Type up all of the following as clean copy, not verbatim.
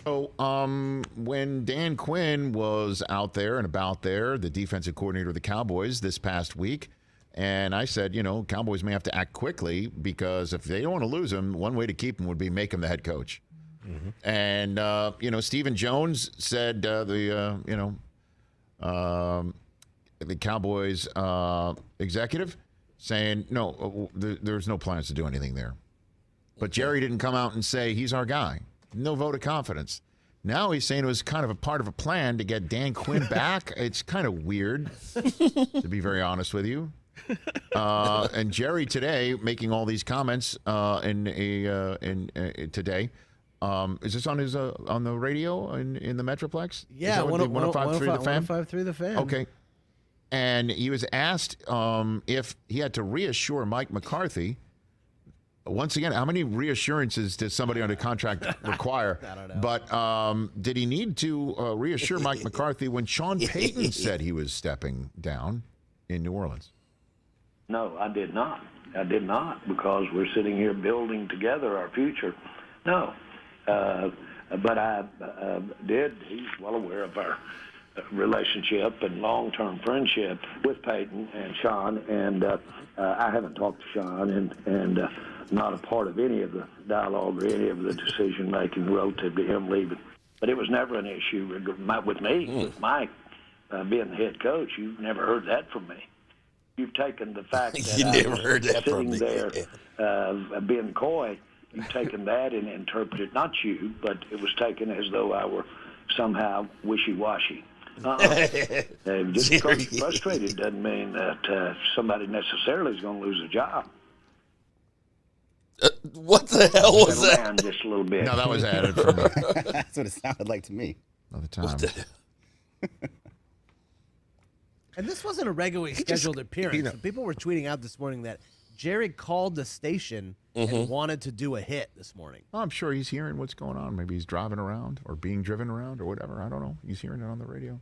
So, when Dan Quinn was out there and about there, the defensive coordinator of the Cowboys this past week, and I said, Cowboys may have to act quickly because if they don't want to lose him, one way to keep him would be make him the head coach. Mm-hmm. And, Stephen Jones said the Cowboys executive saying, no, there's no plans to do anything there. But Jerry didn't come out and say he's our guy. No vote of confidence. Now he's saying it was kind of a part of a plan to get Dan Quinn back. It's kind of weird, to be very honest with you. And Jerry today making all these comments today. Is this on his on the radio in the Metroplex? Yeah, 105.3 The Fan. 105.3 The Fan. Okay. And he was asked if he had to reassure Mike McCarthy. Once again, how many reassurances does somebody under contract require? I don't know. But did he need to reassure Mike McCarthy when Sean Payton said he was stepping down in New Orleans? No, I did not. I did not, because we're sitting here building together our future. No. But I did. He's well aware of our relationship and long-term friendship with Peyton and Sean, and I haven't talked to Sean and not a part of any of the dialogue or any of the decision-making relative to him leaving. But it was never an issue with me, with Mike being the head coach. You've never heard that from me. You've taken the fact that I was sitting there being coy. You've taken that and interpreted, not you, but it was taken as though I were somehow wishy-washy. Just because you're frustrated doesn't mean that somebody necessarily is going to lose a job. What the hell was that? Just a little bit. No, that was added from me. That's what it sounded like to me. Another time. And this wasn't a regularly scheduled appearance. People were tweeting out this morning that Jerry called the station and wanted to do a hit this morning. Oh, I'm sure he's hearing what's going on. Maybe he's driving around or being driven around or whatever. I don't know. He's hearing it on the radio.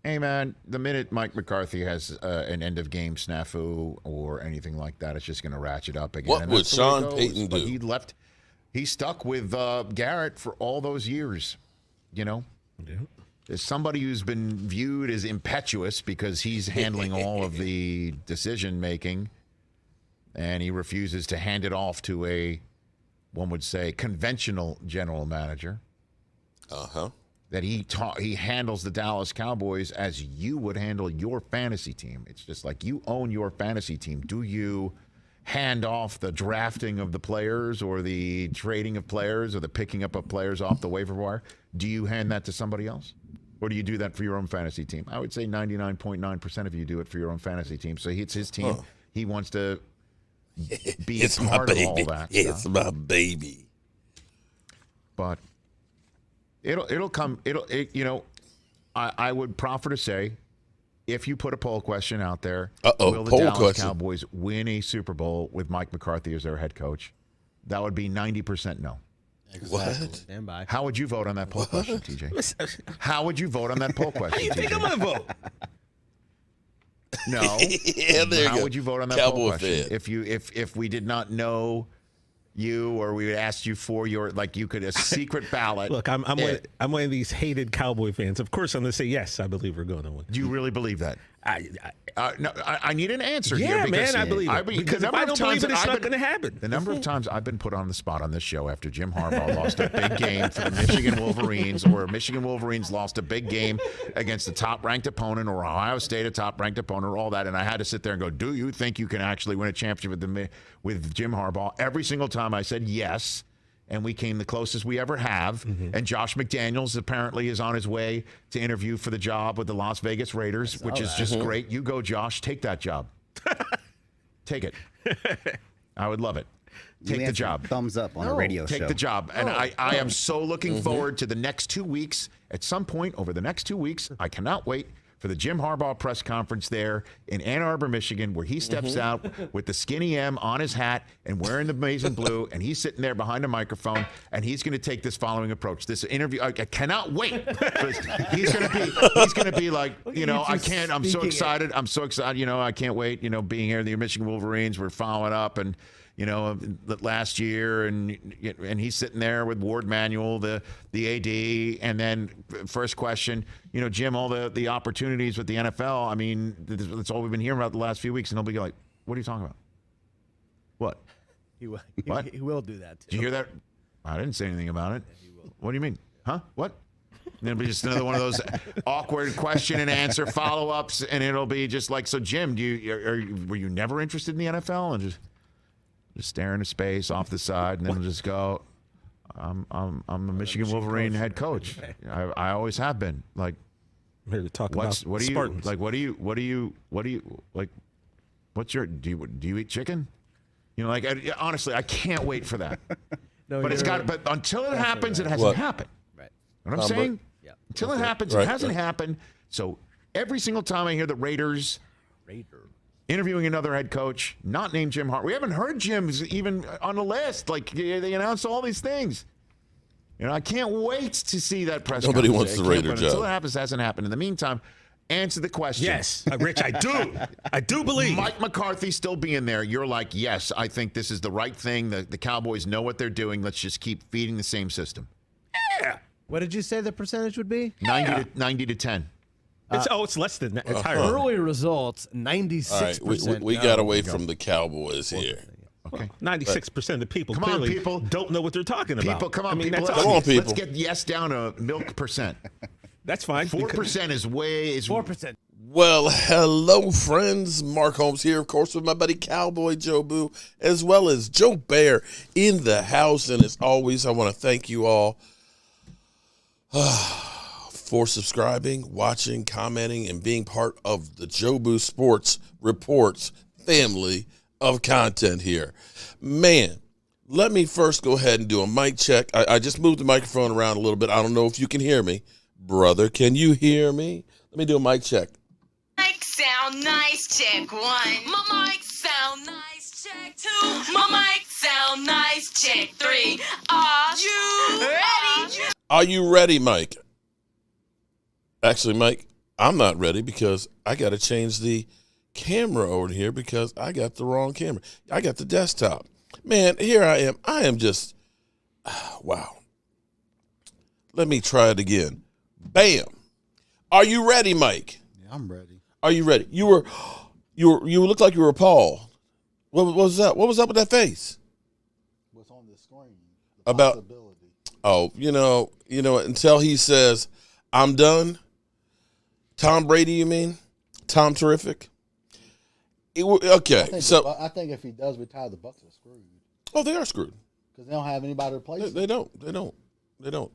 Hey, man, the minute Mike McCarthy has an end-of-game snafu or anything like that, it's just going to ratchet up again. What would Sean Payton do? But he stuck with Garrett for all those years, Yeah. There's somebody who's been viewed as impetuous because he's handling all of the decision-making, and he refuses to hand it off to one would say, conventional general manager. Uh-huh. That he handles the Dallas Cowboys as you would handle your fantasy team. It's just like you own your fantasy team. Do you hand off the drafting of the players or the trading of players or the picking up of players off the waiver wire? Do you hand that to somebody else? Or do you do that for your own fantasy team? I would say 99.9% of you do it for your own fantasy team. So it's his team. He wants to be a part of all that. It's my baby. But it'll come. I would proffer to say, if you put a poll question out there, will the Dallas Cowboys win a Super Bowl with Mike McCarthy as their head coach? That would be 90% no. Exactly. What? Stand by. How would you vote on that poll question, TJ? How would you vote on that poll question? How do you think I'm going to vote? No. How would you vote on that poll question? If we did not know you, or we asked you for your, you could a secret ballot. Look, I'm one of these hated Cowboy fans. Of course, I'm going to say yes. I believe we're going to win. Do you really believe that? No, I need an answer here. Yeah, man, I believe it. Because if I don't believe it, it's not going to happen. The number of times I've been put on the spot on this show after Jim Harbaugh lost a big game for the Michigan Wolverines, or Michigan Wolverines lost a big game against a top-ranked opponent, or Ohio State, a top-ranked opponent, or all that, and I had to sit there and go, do you think you can actually win a championship with Jim Harbaugh? Every single time I said yes. And we came the closest we ever have. Mm-hmm. And Josh McDaniels apparently is on his way to interview for the job with the Las Vegas Raiders, which is just great. You go, Josh. Take that job. Take it. I would love it. Take the job. Thumbs up on a radio show. Take the job. And I am so looking forward to the next 2 weeks. At some point over the next 2 weeks, I cannot wait for the Jim Harbaugh press conference there in Ann Arbor, Michigan, where he steps out with the skinny M on his hat and wearing the maize and blue, and he's sitting there behind a microphone, and he's going to take this following approach. This interview, I cannot wait. He's going to be like, I'm so excited. I'm so excited. I can't wait. Being here, the Michigan Wolverines, we're following up, and last year, and he's sitting there with Ward Manuel, the AD, and then first question, Jim, all the opportunities with the NFL. I mean, that's all we've been hearing about the last few weeks, and he'll be like, "What are you talking about? What? He will. What? He will do that. Too. Did you hear that? I didn't say anything about it. What do you mean? Huh? What?" And it'll be just another one of those awkward question and answer follow-ups, and it'll be just like, "So Jim, were you never interested in the NFL?" And just stare into space off the side, and then just go, I'm a Michigan Wolverine head coach. I always have been. Like, I'm here to talk about Spartans. What's your, do you eat chicken? Honestly, I can't wait for that. No, but until it happens, it hasn't happened. Right. You know what I'm saying? Yeah. Until it happens, it hasn't happened. So every single time I hear the Raiders interviewing another head coach, not named Jim Harbaugh. We haven't heard Jim's even on the list. Like, they announced all these things. I can't wait to see that press conference. Nobody wants the Raider job. Until it happens, it hasn't happened. In the meantime, answer the question. Yes, Rich, I do. I do believe. Mike McCarthy still being there. You're like, yes, I think this is the right thing. The Cowboys know what they're doing. Let's just keep feeding the same system. Yeah. What did you say the percentage would be? 90 to 10. It's less than that. It's higher. Early results, 96%. All right, we got away from the Cowboys here. Okay. 96% of the people Come on, clearly people. don't know what they're talking about. People, come on, people. That's Come on, people. Let's get yes down to milk percent. That's fine. 4% is 4%. Well, hello, friends. Mark Holmes here, of course, with my buddy Cowboy Jobu, as well as Joe Bear in the house. And as always, I want to thank you all for subscribing, watching, commenting, and being part of the Jobu Sports Reports family of content here. Man, let me first go ahead and do a mic check. I just moved the microphone around a little bit. I don't know if you can hear me. Brother, can you hear me? Let me do a mic check. Mic sound nice, check 1. My mic sound nice, check 2. My mic sound nice, check 3. Are you ready? Are you ready, Mike? Actually, Mike, I'm not ready because I got to change the camera over here because I got the wrong camera. I got the desktop. Man, here I am. I am just, wow. Let me try it again. Bam. Are you ready, Mike? Yeah, I'm ready. Are you ready? You looked like you were appalled. What was that? What was up with that face? What's on the screen? The About possibility. Oh, you know, until he says, "I'm done." Tom Brady, you mean? Tom Terrific? Okay, I think if he does retire, the Bucs are screwed. Oh, they are screwed. Because they don't have anybody to replace him. They don't.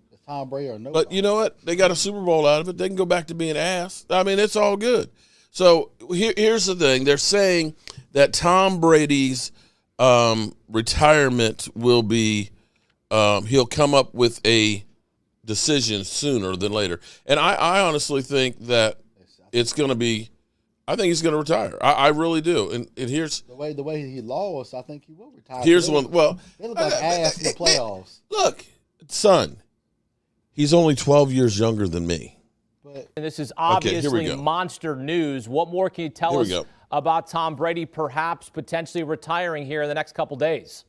It's Tom Brady or nobody. But you know what? They got a Super Bowl out of it. They can go back to being ass. I mean, it's all good. So here's the thing. They're saying that Tom Brady's retirement will be he'll come up with a decision sooner than later. And I honestly think that it's going to be – I think he's going to retire. I really do. And here's – The way he lost, I think he will retire. Here's one – well – they look like ass in the playoffs. Look, son, he's only 12 years younger than me. And this is obviously monster news. What more can you tell us about Tom Brady perhaps potentially retiring here in the next couple days?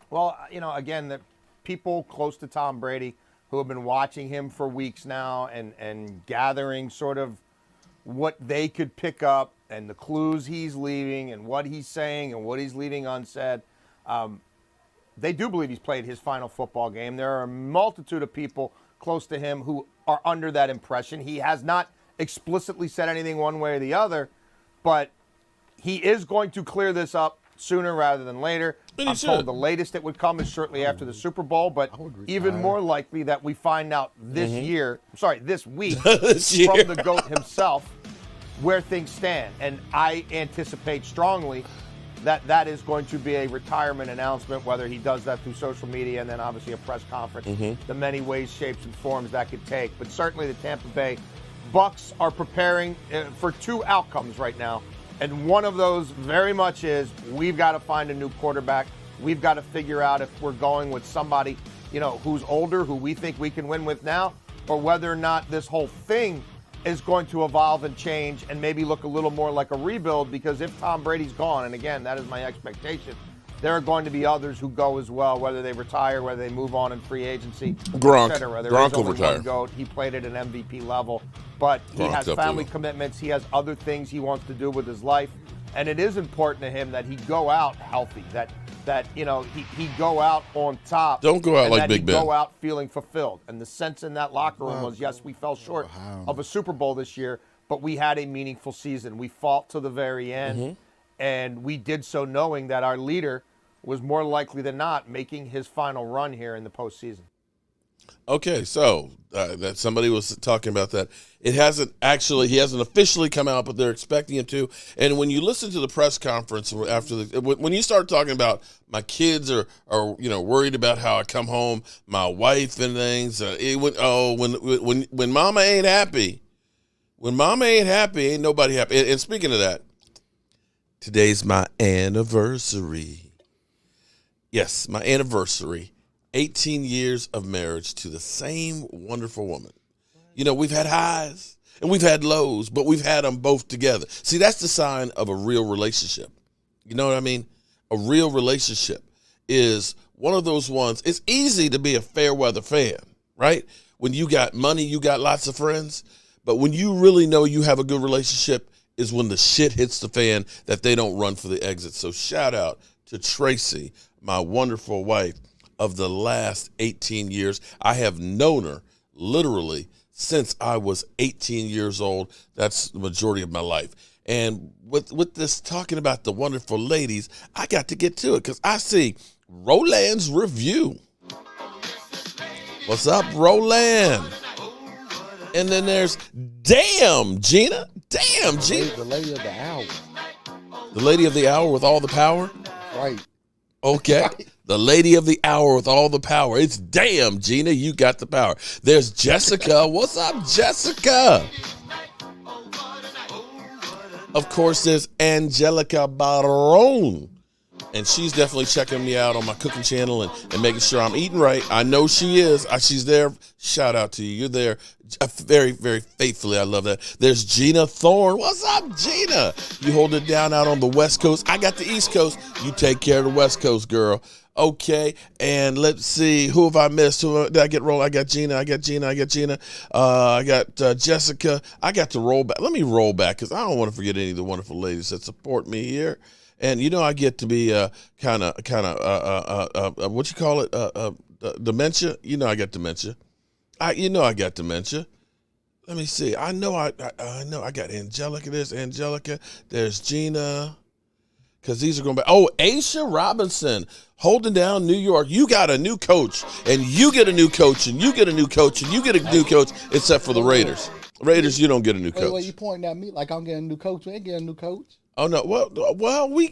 Well, again, the people close to Tom Brady who have been watching him for weeks now and gathering sort of what they could pick up and the clues he's leaving and what he's saying and what he's leaving unsaid, they do believe he's played his final football game. There are a multitude of people close to him who are under that impression. He has not explicitly said anything one way or the other, but he is going to clear this up sooner rather than later. I'm told the latest it would come is shortly after the Super Bowl, but even more likely that we find out this week from the GOAT himself where things stand. And I anticipate strongly that is going to be a retirement announcement, whether he does that through social media and then obviously a press conference, the many ways, shapes, and forms that could take. But certainly the Tampa Bay Bucs are preparing for two outcomes right now. And one of those very much is we've got to find a new quarterback. We've got to figure out if we're going with somebody, who's older, who we think we can win with now, or whether or not this whole thing is going to evolve and change and maybe look a little more like a rebuild, because if Tom Brady's gone, and again, that is my expectation, there are going to be others who go as well, whether they retire, whether they move on in free agency, Gronk. et cetera. There Gronk is will only retire. one GOAT. He played at an MVP level, but he Gronk has definitely family will. commitments. He has other things he wants to do with his life, and it is important to him that he go out healthy, that he go out on top. Don't go out and like that Big he Ben. go out feeling fulfilled. And the sense in that locker room was, yes, we fell short of a Super Bowl this year, but we had a meaningful season. We fought to the very end, and we did so knowing that our leader was more likely than not making his final run here in the postseason. Okay, so that somebody was talking about that. He hasn't officially come out, but they're expecting him to. And when you listen to the press conference after when you start talking about my kids are worried about how I come home, my wife and things. When mama ain't happy, ain't nobody happy. And speaking of that, today's my anniversary. Yes, my anniversary. 18 years of marriage to the same wonderful woman. We've had highs and we've had lows, but we've had them both together. See, that's the sign of a real relationship. You know what I mean? A real relationship is one of those ones. It's easy to be a fair weather fan, right? When you got money, you got lots of friends. But when you really know you have a good relationship is when the shit hits the fan that they don't run for the exit. So shout out to Tracy, my wonderful wife of the last 18 years. I have known her literally since I was 18 years old. That's the majority of my life. And with this talking about the wonderful ladies, I got to get to it because I see Roland's review. What's up, Roland? And then there's Damn Gina. Damn Gina. The lady of the hour. The lady of the hour with all the power? Right. Okay. Right. The lady of the hour with all the power. It's Damn Gina, you got the power. There's Jessica. What's up, Jessica? Of course, there's Angelica Barone. And she's definitely checking me out on my cooking channel and making sure I'm eating right. I know she is. She's there. Shout out to you. You're there very, very faithfully. I love that. There's Gina Thorne. What's up, Gina? You hold it down out on the West Coast. I got the East Coast. You take care of the West Coast, girl. Okay, and let's see. Who have I missed? Who did I get rolled? I got Gina. I got Jessica. I got to roll back. Let me roll back because I don't want to forget any of the wonderful ladies that support me here. And I get to be kind of what you call it, dementia. I got dementia. I got dementia. Let me see. I know I got Angelica. There's Angelica. There's Gina. Because these are going back. Oh, Aisha Robinson holding down New York. You got a new coach, and you get a new coach, and you get a new coach, and you get a new coach, except for the Raiders. Raiders, you don't get a new coach. Wait, you pointing at me like I'm getting a new coach? We ain't getting a new coach. Oh no! Well, we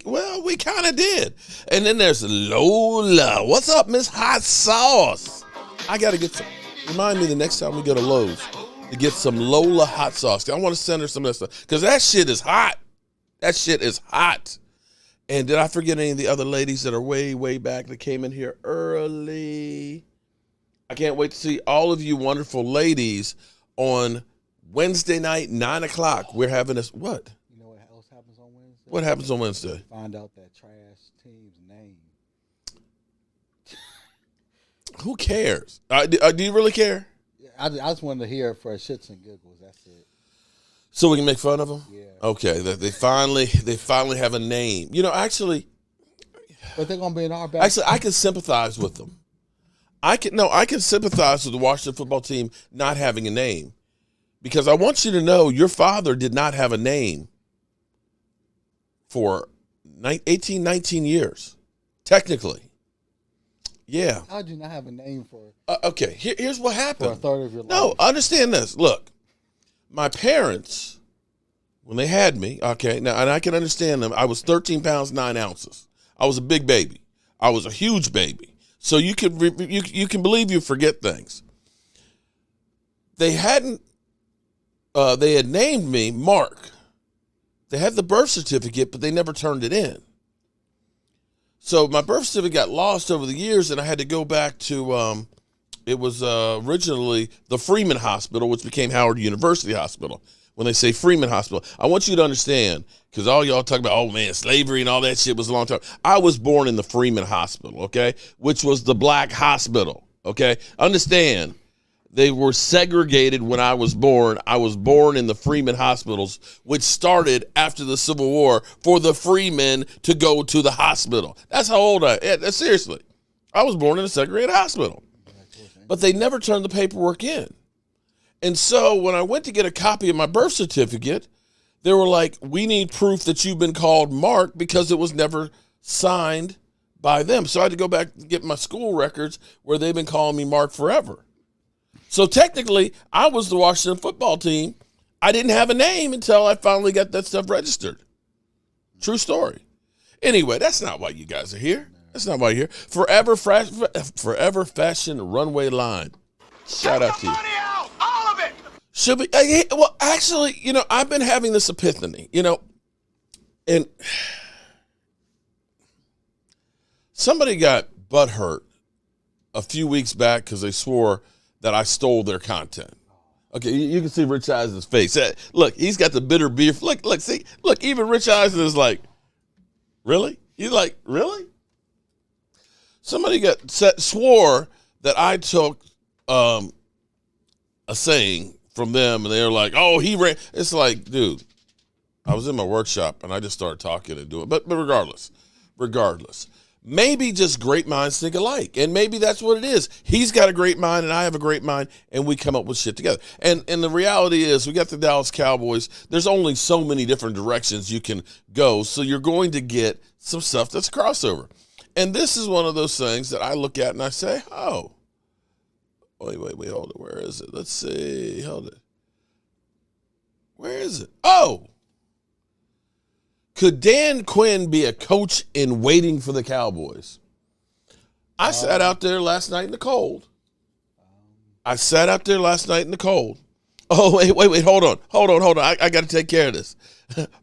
kind of did. And then there's Lola. What's up, Miss Hot Sauce? I gotta get some. Remind me the next time we go to Lowe's to get some Lola hot sauce. I want to send her some of that stuff because that shit is hot. That shit is hot. And did I forget any of the other ladies that are way, way back that came in here early? I can't wait to see all of you wonderful ladies on Wednesday night, 9 o'clock. We're having this. What? You know what else happens on Wednesday? What happens on Wednesday? Find out that trash team's name. Who cares? Do you really care? I just wanted to hear it for shits and giggles. That's it. So we can make fun of them? Yeah. Okay, they finally have a name. Actually. But they're gonna be in our back. Actually, I can sympathize with them. I can sympathize with the Washington football team not having a name. Because I want you to know your father did not have a name for 18, 19 years. Technically. Yeah. How did you not have a name for? Okay, here's what happened. For a third of your life. No, understand this. Look, my parents, when they had me, okay, now, and I can understand them. I was 13 pounds, 9 ounces. I was a big baby. I was a huge baby. So you can believe you forget things. They had named me Mark. They had the birth certificate, but they never turned it in. So my birth certificate got lost over the years, and I had to go back to, it was originally the Freeman Hospital, which became Howard University Hospital. when they say Freeman Hospital. I want you to understand, because all y'all talk about, oh, man, slavery and all that shit was a long time. I was born in the Freeman Hospital, okay, which was the black hospital, okay? Understand, they were segregated when I was born. I was born in the Freeman hospitals, which started after the Civil War for the freemen to go to the hospital. That's how old I am. Seriously. I was born in a segregated hospital. But they never turned the paperwork in. And so when I went to get a copy of my birth certificate, they were like, we need proof that you've been called Mark because it was never signed by them. So I had to go back and get my school records where they've been calling me Mark forever. So technically, I was the Washington football team. I didn't have a name until I finally got that stuff registered. True story. Anyway, that's not why you guys are here. That's not why you're here. Forever Fashion Runway Line. Shout out to you. Out, all of it. Should be. Well, actually, I've been having this epiphany, and somebody got butthurt a few weeks back because they swore that I stole their content. Okay, you can see Rich Eisen's face. Look, he's got the bitter beer. Look, even Rich Eisen is like, really? He's like, really? Somebody swore that I took a saying from them, and they were like, oh, he ran. It's like, dude, I was in my workshop, and I just started talking and doing it. But regardless. Maybe just great minds think alike, and maybe that's what it is. He's got a great mind, and I have a great mind, and we come up with shit together. And the reality is, we got the Dallas Cowboys. There's only so many different directions you can go, so you're going to get some stuff that's crossover. And this is one of those things that I look at and I say, oh, wait, hold it. Where is it? Let's see. Hold it. Where is it? Oh. Could Dan Quinn be a coach in waiting for the Cowboys? I sat out there last night in the cold. Oh, wait, hold on. I got to take care of this.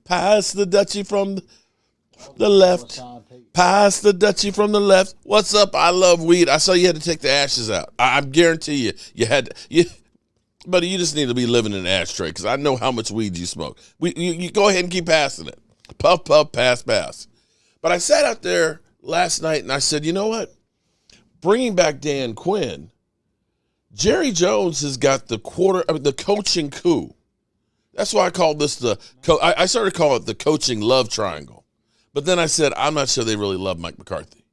Pass the Dutchie from the left. Pass the Dutchie from the left. What's up? I love weed. I saw you had to take the ashes out. I guarantee you had to. Buddy, you just need to be living in an ashtray because I know how much weed you smoke. You go ahead and keep passing it. Puff, puff, pass, pass. But I sat out there last night and I said, you know what? Bringing back Dan Quinn, Jerry Jones has got the coaching coup. That's why I called this I started calling it the coaching love triangle. But then I said, I'm not sure they really love Mike McCarthy.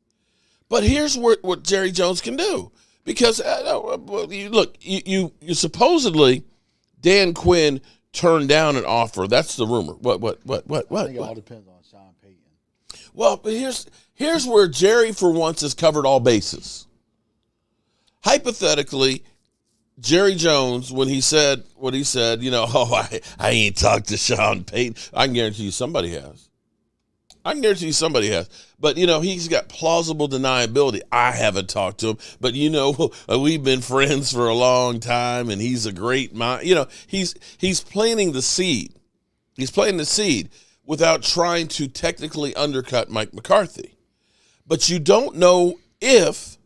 But here's what Jerry Jones can do. Because, look, you supposedly, Dan Quinn turned down an offer. That's the rumor. What? I think it all depends on Sean Payton. Well, but here's where Jerry, for once, has covered all bases. Hypothetically, Jerry Jones, when he said what he said, I ain't talked to Sean Payton. I can guarantee you somebody has. But, he's got plausible deniability. I haven't talked to him. But, we've been friends for a long time, and he's a great mind. He's planting the seed. He's planting the seed without trying to technically undercut Mike McCarthy. But you don't know if,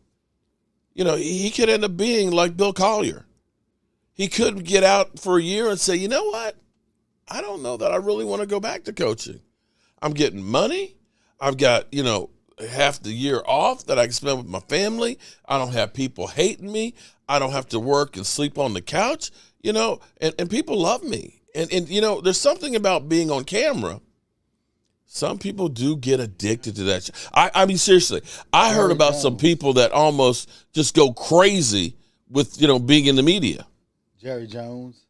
he could end up being like Bill Collier. He could get out for a year and say, you know what? I don't know that I really want to go back to coaching. I'm getting money. I've got, half the year off that I can spend with my family. I don't have people hating me. I don't have to work and sleep on the couch, and people love me. And there's something about being on camera. Some people do get addicted to that. I mean, seriously, I heard about some people that almost just go crazy with, being in the media. Jerry Jones.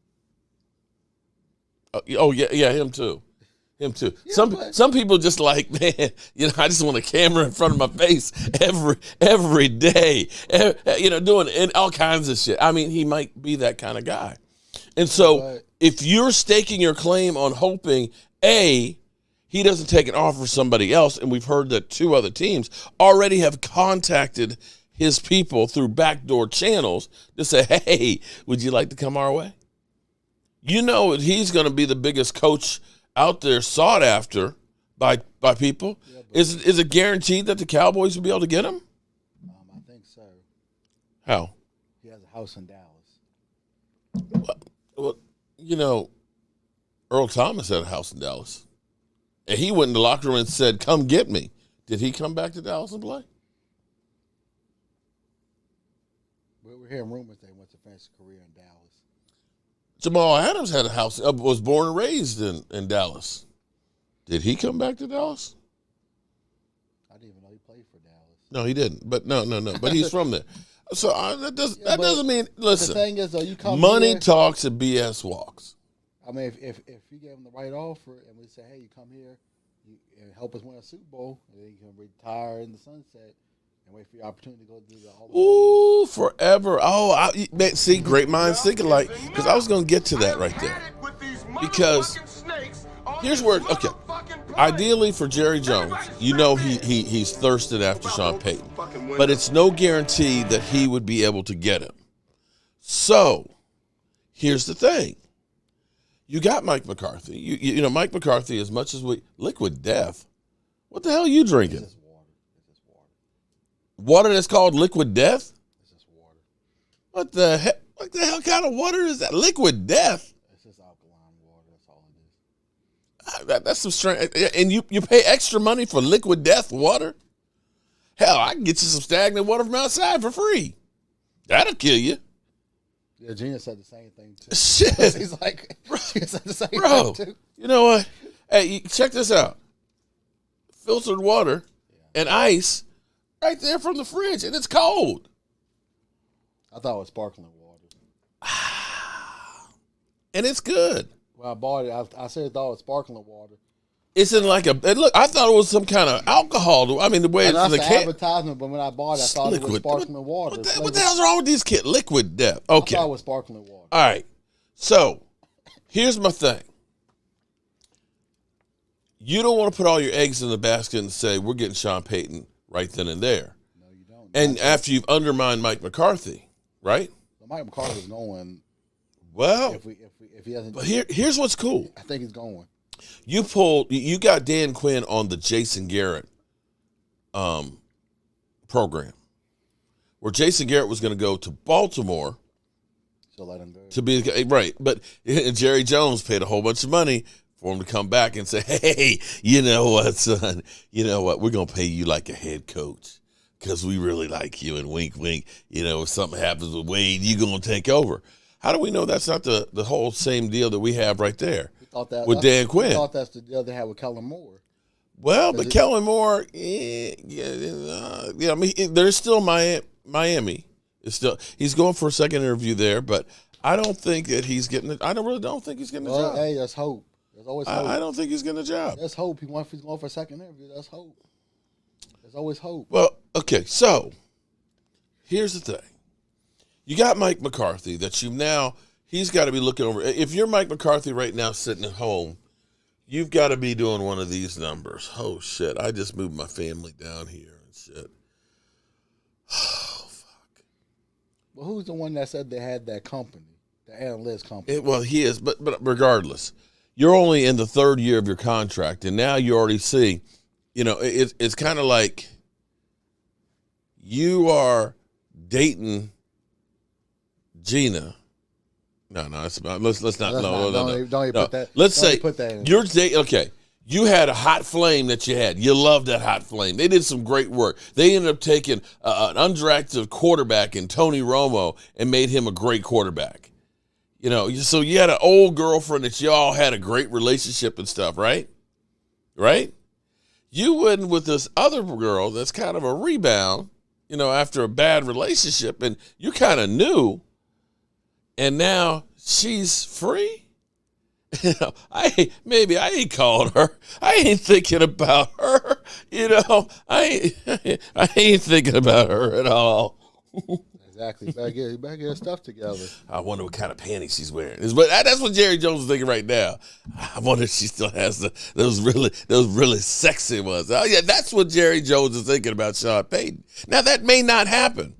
Oh, yeah, him too. Yeah, some people just like, man, I just want a camera in front of my face every day, doing all kinds of shit. I mean, he might be that kind of guy. And so if you're staking your claim on hoping, A, he doesn't take an offer from somebody else, and we've heard that 2 other teams already have contacted his people through backdoor channels to say, hey, would you like to come our way? He's going to be the biggest coach out there sought after by people. Yeah, is it guaranteed that the Cowboys will be able to get him? I think so. Earl Thomas had a house in Dallas. And he went in the locker room and said, come get me. Did he come back to Dallas and play? We're hearing rumors they went to finish a career in Dallas. Jamal Adams had a house, was born and raised in Dallas. Did he come back to Dallas? I didn't even know he played for Dallas. No, he didn't. But no. But he's from there. So that doesn't mean, listen, the thing is, though, you come money here, talks and BS walks. I mean, if you gave him the right offer and we say, hey, you come here and help us win a Super Bowl, and then you can retire in the sunset and wait for your opportunity to go do the Hall of Ooh, forever. Oh, see, great minds think alike. Because I was going to get to that right there. Because here's where, okay, ideally for Jerry Jones, you know he's thirsted after Sean Payton. But it's no guarantee that he would be able to get him. So, here's the thing. You got Mike McCarthy. You know, Mike McCarthy, as much as liquid death. What the hell are you drinking? It's water. Water that's called liquid death? It's just water. What the hell kind of water is that? Liquid death? It's just alkaline water. That's all it is. That's some strange. And you pay extra money for liquid death water? Hell, I can get you some stagnant water from outside for free. That'll kill you. Yeah, Gina said the same thing too. Shit. He's like, she said the same Bro, thing too. You know what? Hey, check this out. Filtered water and ice right there from the fridge, and it's cold. I thought it was sparkling water. And it's good. When I bought it, I said I thought it was sparkling water. It's in like look, I thought it was some kind of alcohol. I mean, the way it's That's the the advertisement, but when I bought it, I thought it was sparkling water. What the hell's wrong with these kids? Liquid death. Okay. I thought it was sparkling water. All right. So, here's my thing. You don't want to put all your eggs in the basket and say, we're getting Sean Payton right then and there. No, you don't. And after you've undermined Mike McCarthy, right? Mike McCarthy's going. Well, if he doesn't. But here's what's cool. I think he's going. You got Dan Quinn on the Jason Garrett program, where Jason Garrett was going to go to Baltimore. So let him go. To be right, but Jerry Jones paid a whole bunch of money for him to come back and say, "Hey, you know what, son? You know what? We're going to pay you like a head coach because we really like you." And wink, wink. You know, if something happens with Wade, you're going to take over. How do we know that's not the whole same deal that we have right there with Dan Quinn? I thought that's the deal they had with Kellen Moore. Well, but Kellen Moore, I mean, there's still Miami. He's going for a second interview there, but I don't think that he's getting it. I really don't think he's getting the job. Hey, there's hope. There's always hope. I don't think he's getting a job. There's hope. He's going for a second interview. There's hope. There's always hope. Well, okay, so here's the thing. You got Mike McCarthy that he's got to be looking over. If you're Mike McCarthy right now sitting at home, you've got to be doing one of these numbers. Oh, shit, I just moved my family down here and shit. Oh, fuck. Well, who's the one that said they had that company, the analyst company? Well, he is, but regardless, you're only in the third year of your contract, and now you already see, it's kind of like you are dating Gina. No, it's about let's not. Don't even put that. Let's say you're dating. Okay, you had a hot flame that you had. You loved that hot flame. They did some great work. They ended up taking an undrafted quarterback in Tony Romo and made him a great quarterback. So you had an old girlfriend that y'all had a great relationship and stuff, right? Right? You wouldn't with this other girl that's kind of a rebound, after a bad relationship, and you kind of knew. And now she's free. I ain't calling her. I ain't thinking about her. I ain't thinking about her at all. Exactly. You better get your stuff together. I wonder what kind of panties she's wearing. But that's what Jerry Jones is thinking right now. I wonder if she still has those really sexy ones. Oh yeah, that's what Jerry Jones is thinking about Sean Payton. Now that may not happen.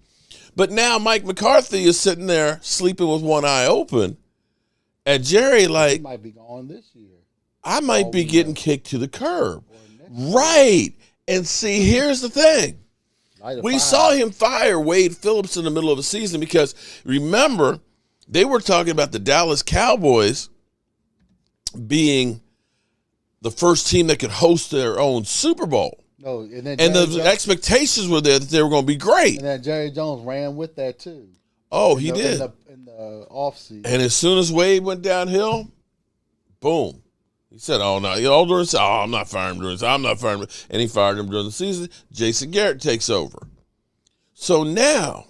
But now Mike McCarthy is sitting there sleeping with one eye open. And Jerry, He might be gone this year. I might be getting kicked to the curb. Right. And see, here's the thing. We saw him fire Wade Phillips in the middle of the season because, remember, they were talking about the Dallas Cowboys being the first team that could host their own Super Bowl. No, and the expectations were there that they were going to be great. And then Jerry Jones ran with that too. Oh, he did. In the offseason. And as soon as Wade went downhill, boom. He said, oh, no. I'm not firing him during the I'm not firing him. And he fired him during the season. Jason Garrett takes over. So now,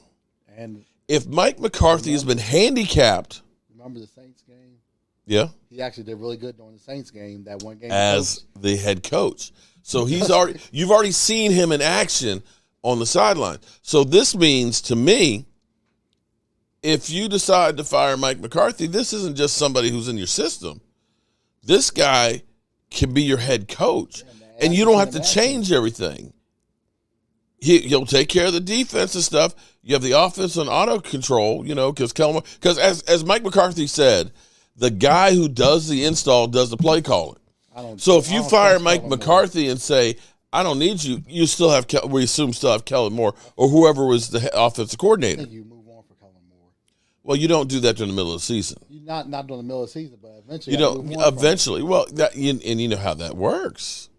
if Mike McCarthy has been handicapped. Remember the Saints game? Yeah. He actually did really good during the Saints game, that one game. As the head coach. So you've already seen him in action on the sideline. So this means to me, if you decide to fire Mike McCarthy, this isn't just somebody who's in your system. This guy can be your head coach, and you don't have to change everything. He'll take care of the defense and stuff. You have the offense on auto control, because as Mike McCarthy said, the guy who does the install does the play calling. So if you fire Mike McCarthy and say, I don't need you, you still have, we assume still have Kellen Moore or whoever was the offensive coordinator. I think you move on for Kellen Moore. Well, you don't do that during the middle of the season. Not during the middle of the season, but eventually. Eventually. Well, and you know how that works.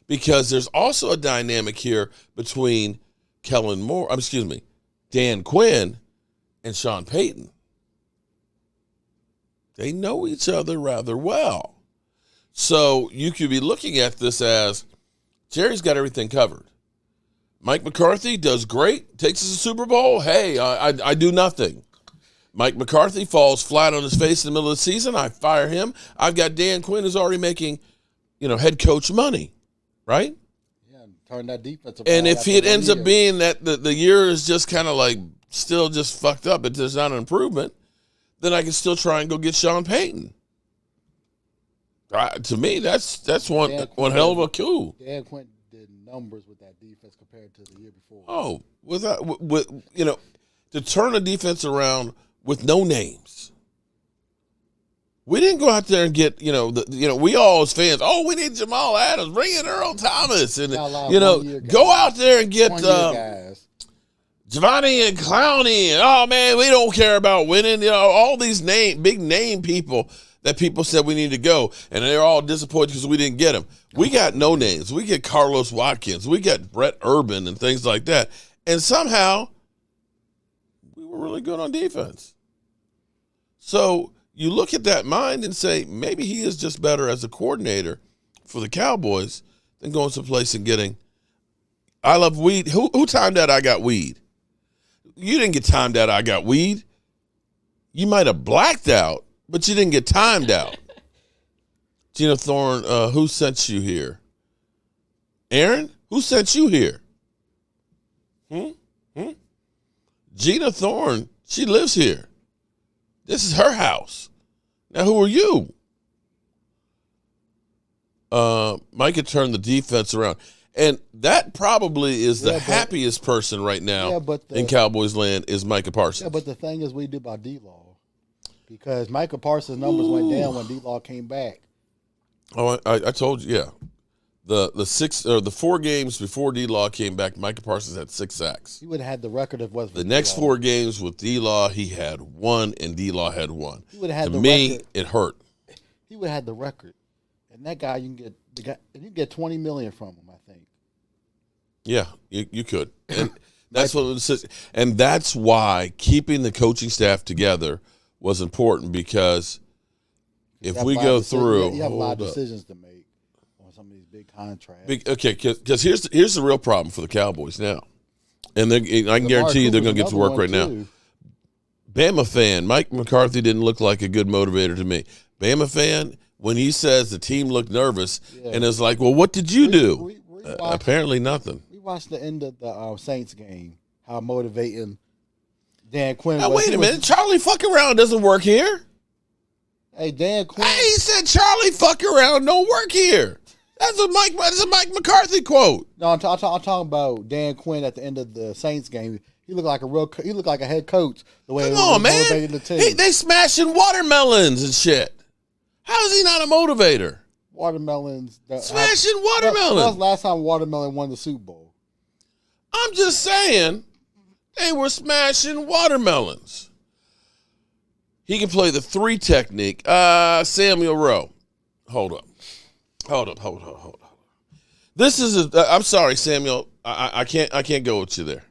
Because there's also a dynamic here between Dan Quinn and Sean Payton. They know each other rather well. So you could be looking at this as Jerry's got everything covered. Mike McCarthy does great, takes us to the Super Bowl. Hey, I do nothing. Mike McCarthy falls flat on his face in the middle of the season. I fire him. I've got Dan Quinn who's already making, head coach money, right? Yeah, turn that defense around. And if it ends up being that the year is just kind of like still just fucked up, there's not an improvement, then I can still try and go get Sean Payton. To me, that's one hell of a coup. Dan Quinn did numbers with that defense compared to the year before. Oh, to turn a defense around with no names. We didn't go out there and get we all as fans. Oh, we need Jamal Adams, bring in Earl Thomas, and go out there and get Giovanni and Clowney. And, oh man, we don't care about winning. All these big name people that people said we need to go, and they're all disappointed because we didn't get them. We got no names. We get Carlos Watkins. We got Brett Urban and things like that. And somehow, we were really good on defense. So you look at that mind and say, maybe he is just better as a coordinator for the Cowboys than going someplace and getting, I love Weed. Who timed out I got Weed? You didn't get timed out I got Weed. You might have blacked out, but you didn't get timed out. Gina Thorne, who sent you here? Aaron, who sent you here? Gina Thorne, she lives here. This is her house. Now, who are you? Mike had turned the defense around. And that probably is the happiest person right now in Cowboys land is Micah Parsons. Yeah, but the thing is we do about D-Law. Because Micah Parsons' numbers went down when D-Law came back. Oh, I told you, yeah. The 4 games before D-Law came back, Micah Parsons had 6 sacks. He would have had the record if it was for the next D-Law. 4 games with D-Law, he had 1, and D-Law had 1. He would have had to me, record. It hurt. He would have had the record, and that guy you can get $20 million from him, I think. Yeah, you could. And that's what it says, and that's why keeping the coaching staff together was important because if we go through, you have a lot of decisions to make on some of these big contracts. Okay, because here's the real problem for the Cowboys now, and I can guarantee you they're going to get to work right now. Bama fan, Mike McCarthy didn't look like a good motivator to me. Bama fan, when he says the team looked nervous, and it's like, well, what did you do? Apparently nothing. We watched the end of the Saints game, how motivating Dan Quinn now, was. wait a minute. Charlie fuck around doesn't work here. Hey, Dan Quinn. Hey, he said Charlie fuck around don't work here. That's a Mike McCarthy quote. No, I'm talking about Dan Quinn at the end of the Saints game. He looked like a head coach the way Come on, man. motivated the team. They smashing watermelons and shit. How is he not a motivator? Watermelons. Smashing watermelons. When was the last time Watermelon won the Super Bowl? I'm just saying they were smashing watermelons. He can play the 3 technique. Samuel Rowe. Hold up. This is I'm sorry, Samuel. I can't go with you there.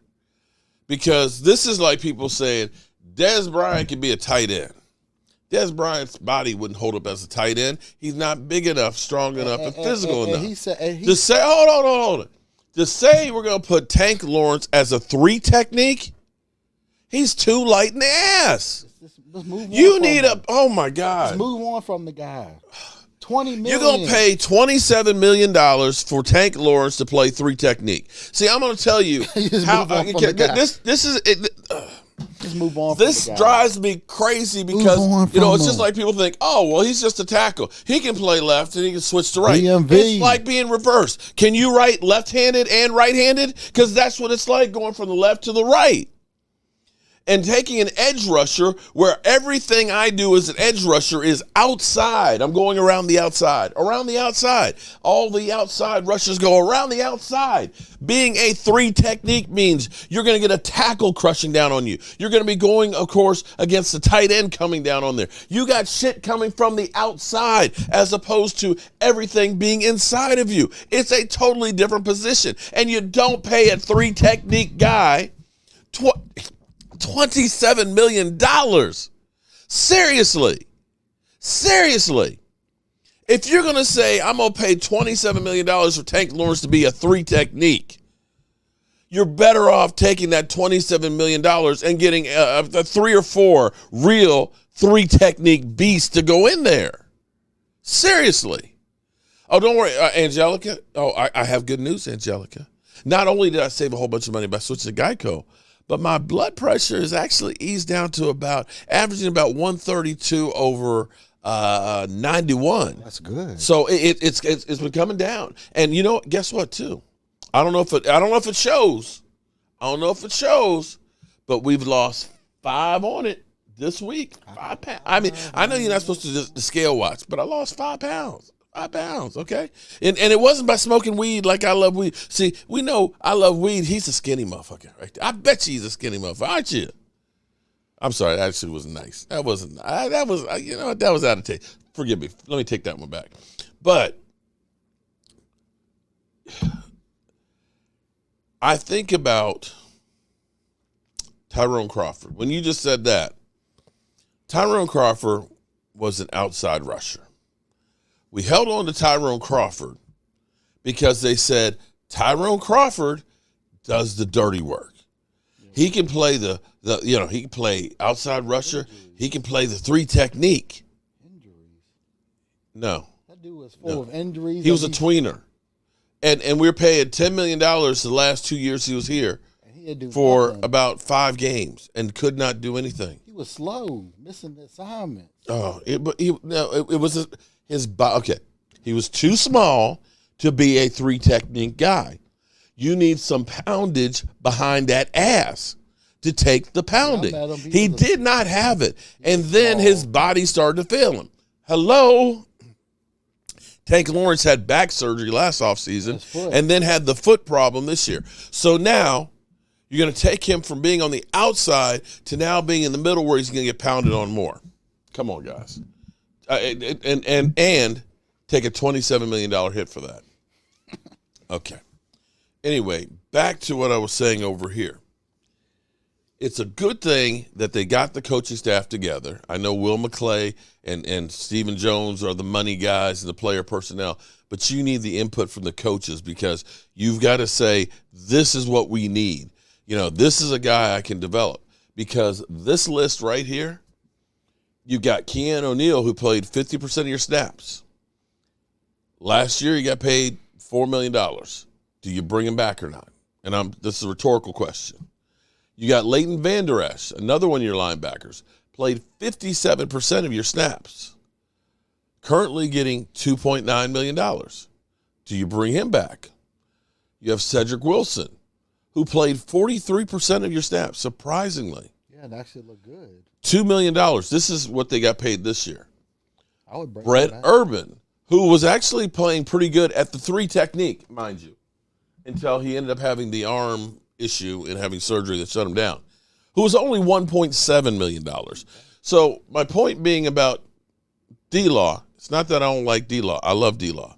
Because this is like people saying Dez Bryant could be a tight end. Dez Bryant's body wouldn't hold up as a tight end. He's not big enough, strong enough, and physical enough. To say, hold on. To say we're going to put Tank Lawrence as a 3 technique, he's too light in the ass. Let's move on. You need oh my God. Let's move on from the guy. $20 million. You're going to pay $27 million for Tank Lawrence to play 3 technique. See, I'm going to tell you how this is it. Just move on. This drives me crazy because it's just like people think, oh, well, he's just a tackle. He can play left and he can switch to right. BMV. It's like being reversed. Can you write left-handed and right-handed? Because that's what it's like going from the left to the right. And taking an edge rusher where everything I do as an edge rusher is outside. I'm going around the outside. Around the outside. All the outside rushers go around the outside. Being a 3 technique means you're going to get a tackle crushing down on you. You're going to be going, of course, against the tight end coming down on there. You got shit coming from the outside as opposed to everything being inside of you. It's a totally different position. And you don't pay a 3 technique guy $27 million. Seriously. If you're going to say, I'm going to pay $27 million for Tank Lawrence to be a 3 technique, you're better off taking that $27 million and getting a 3 or 4 real 3 technique beasts to go in there. Seriously. Oh, don't worry, Angelica. Oh, I have good news, Angelica. Not only did I save a whole bunch of money by switching to Geico, but my blood pressure is actually eased down to averaging about 132 over 91. That's good. So it's been coming down. And you know, guess what too? I don't know if it shows. But we've lost 5 on it this week. 5 pounds. I mean, I know you're not supposed to just scale watch, but I lost 5 pounds. 5 pounds, okay? And it wasn't by smoking weed like I love weed. See, we know I love weed. He's a skinny motherfucker right there. I bet you he's a skinny motherfucker, aren't you? I'm sorry, that actually wasn't nice. That was out of taste. Forgive me. Let me take that one back. But I think about Tyrone Crawford. When you just said that, Tyrone Crawford was an outside rusher. We held on to Tyrone Crawford because they said Tyrone Crawford does the dirty work. He can play he can play outside rusher. He can play the 3 technique. Injuries. No. That dude was full of injuries. He was a tweener. And we were paying $10 million the last 2 years he was here for about 5 games and could not do anything. He was slow, missing the assignment. Oh, it was his body. Okay, he was too small to be a 3 technique guy. You need some poundage behind that ass to take the pounding. He did not have it. And then his body started to fail him. Hello? Tank Lawrence had back surgery last offseason and then had the foot problem this year. So now you're going to take him from being on the outside to now being in the middle where he's going to get pounded on more. Come on, guys. And take a $27 million hit for that. Okay. Anyway, back to what I was saying over here. It's a good thing that they got the coaching staff together. I know Will McClay and Stephen Jones are the money guys and the player personnel, but you need the input from the coaches because you've got to say, this is what we need. This is a guy I can develop because this list right here, you got Keanu O'Neal, who played 50% of your snaps. Last year, he got paid $4 million. Do you bring him back or not? And this is a rhetorical question. You got Leighton Vander Esch, another one of your linebackers, played 57% of your snaps. Currently getting $2.9 million. Do you bring him back? You have Cedric Wilson, who played 43% of your snaps, surprisingly. Yeah, it actually looked good. $2 million. This is what they got paid this year. I would bring Brett Urban, who was actually playing pretty good at the 3 technique, mind you, until he ended up having the arm issue and having surgery that shut him down, who was only $1.7 million. So my point being about D-Law It's not that I don't like D-Law. I love D-Law.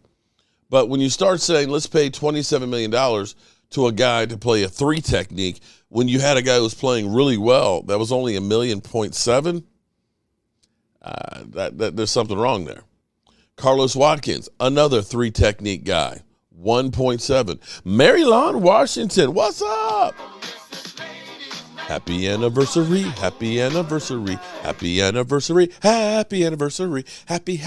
But when you start saying, let's pay $27 million to a guy to play a 3 technique, when you had a guy who was playing really well, that was only $1.7 million, there's something wrong there. Carlos Watkins, another 3 technique guy, 1.7. Marylon Washington, what's up? Happy anniversary, happy anniversary, happy anniversary, happy anniversary, happy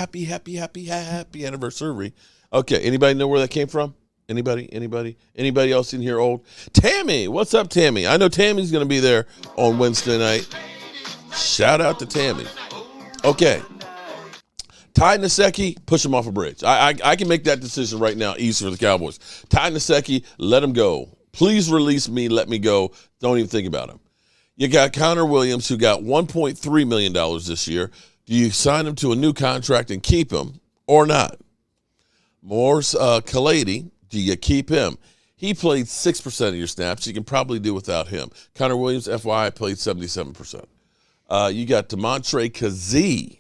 anniversary. Okay, anybody know where that came from? Anybody else in here old? Tammy, what's up, Tammy? I know Tammy's going to be there on Wednesday night. Shout out to Tammy. Okay. Ty Nsekhe, push him off a bridge. I can make that decision right now, easy for the Cowboys. Ty Nsekhe, let him go. Please release me, let me go. Don't even think about him. You got Connor Williams, who got $1.3 million this year. Do you sign him to a new contract and keep him or not? Morris Kalady, do you keep him? He played 6% of your snaps. You can probably do without him. Connor Williams, FYI, played 77%. You got Demontre Kazee,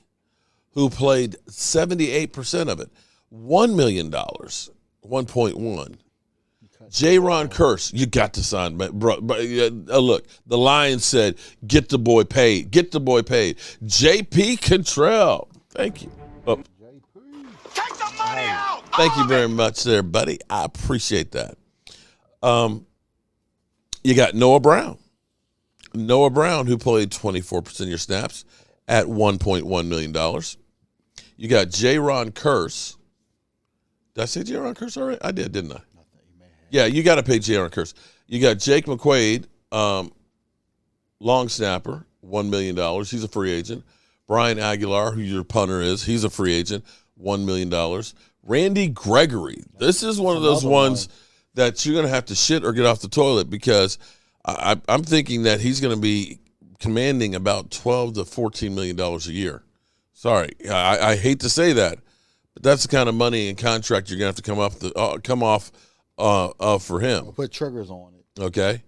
who played 78% of it. $1 million, 1.1. Jaron Curse, you got to sign. Bro, look, the Lions said, get the boy paid. Get the boy paid. J.P. Cantrell, thank you. Oh. Take the money out! Thank you very much there, buddy. I appreciate that. You got Noah Brown. Noah Brown, who played 24% of your snaps at $1.1 million. You got Jaron Curse. Did I say Jaron Curse already? I did, didn't I? Yeah, you got to pay Jaron Curse. You got Jake McQuaid, long snapper, $1 million. He's a free agent. Brian Aguilar, who your punter is, he's a free agent, $1 million. Randy Gregory. This is one of those ones that you're going to have to shit or get off the toilet, because I'm thinking that he's going to be commanding about $12 to $14 million a year. Sorry, I hate to say that, but that's the kind of money and contract you're going to have to come off for him. We'll put triggers on it. Okay.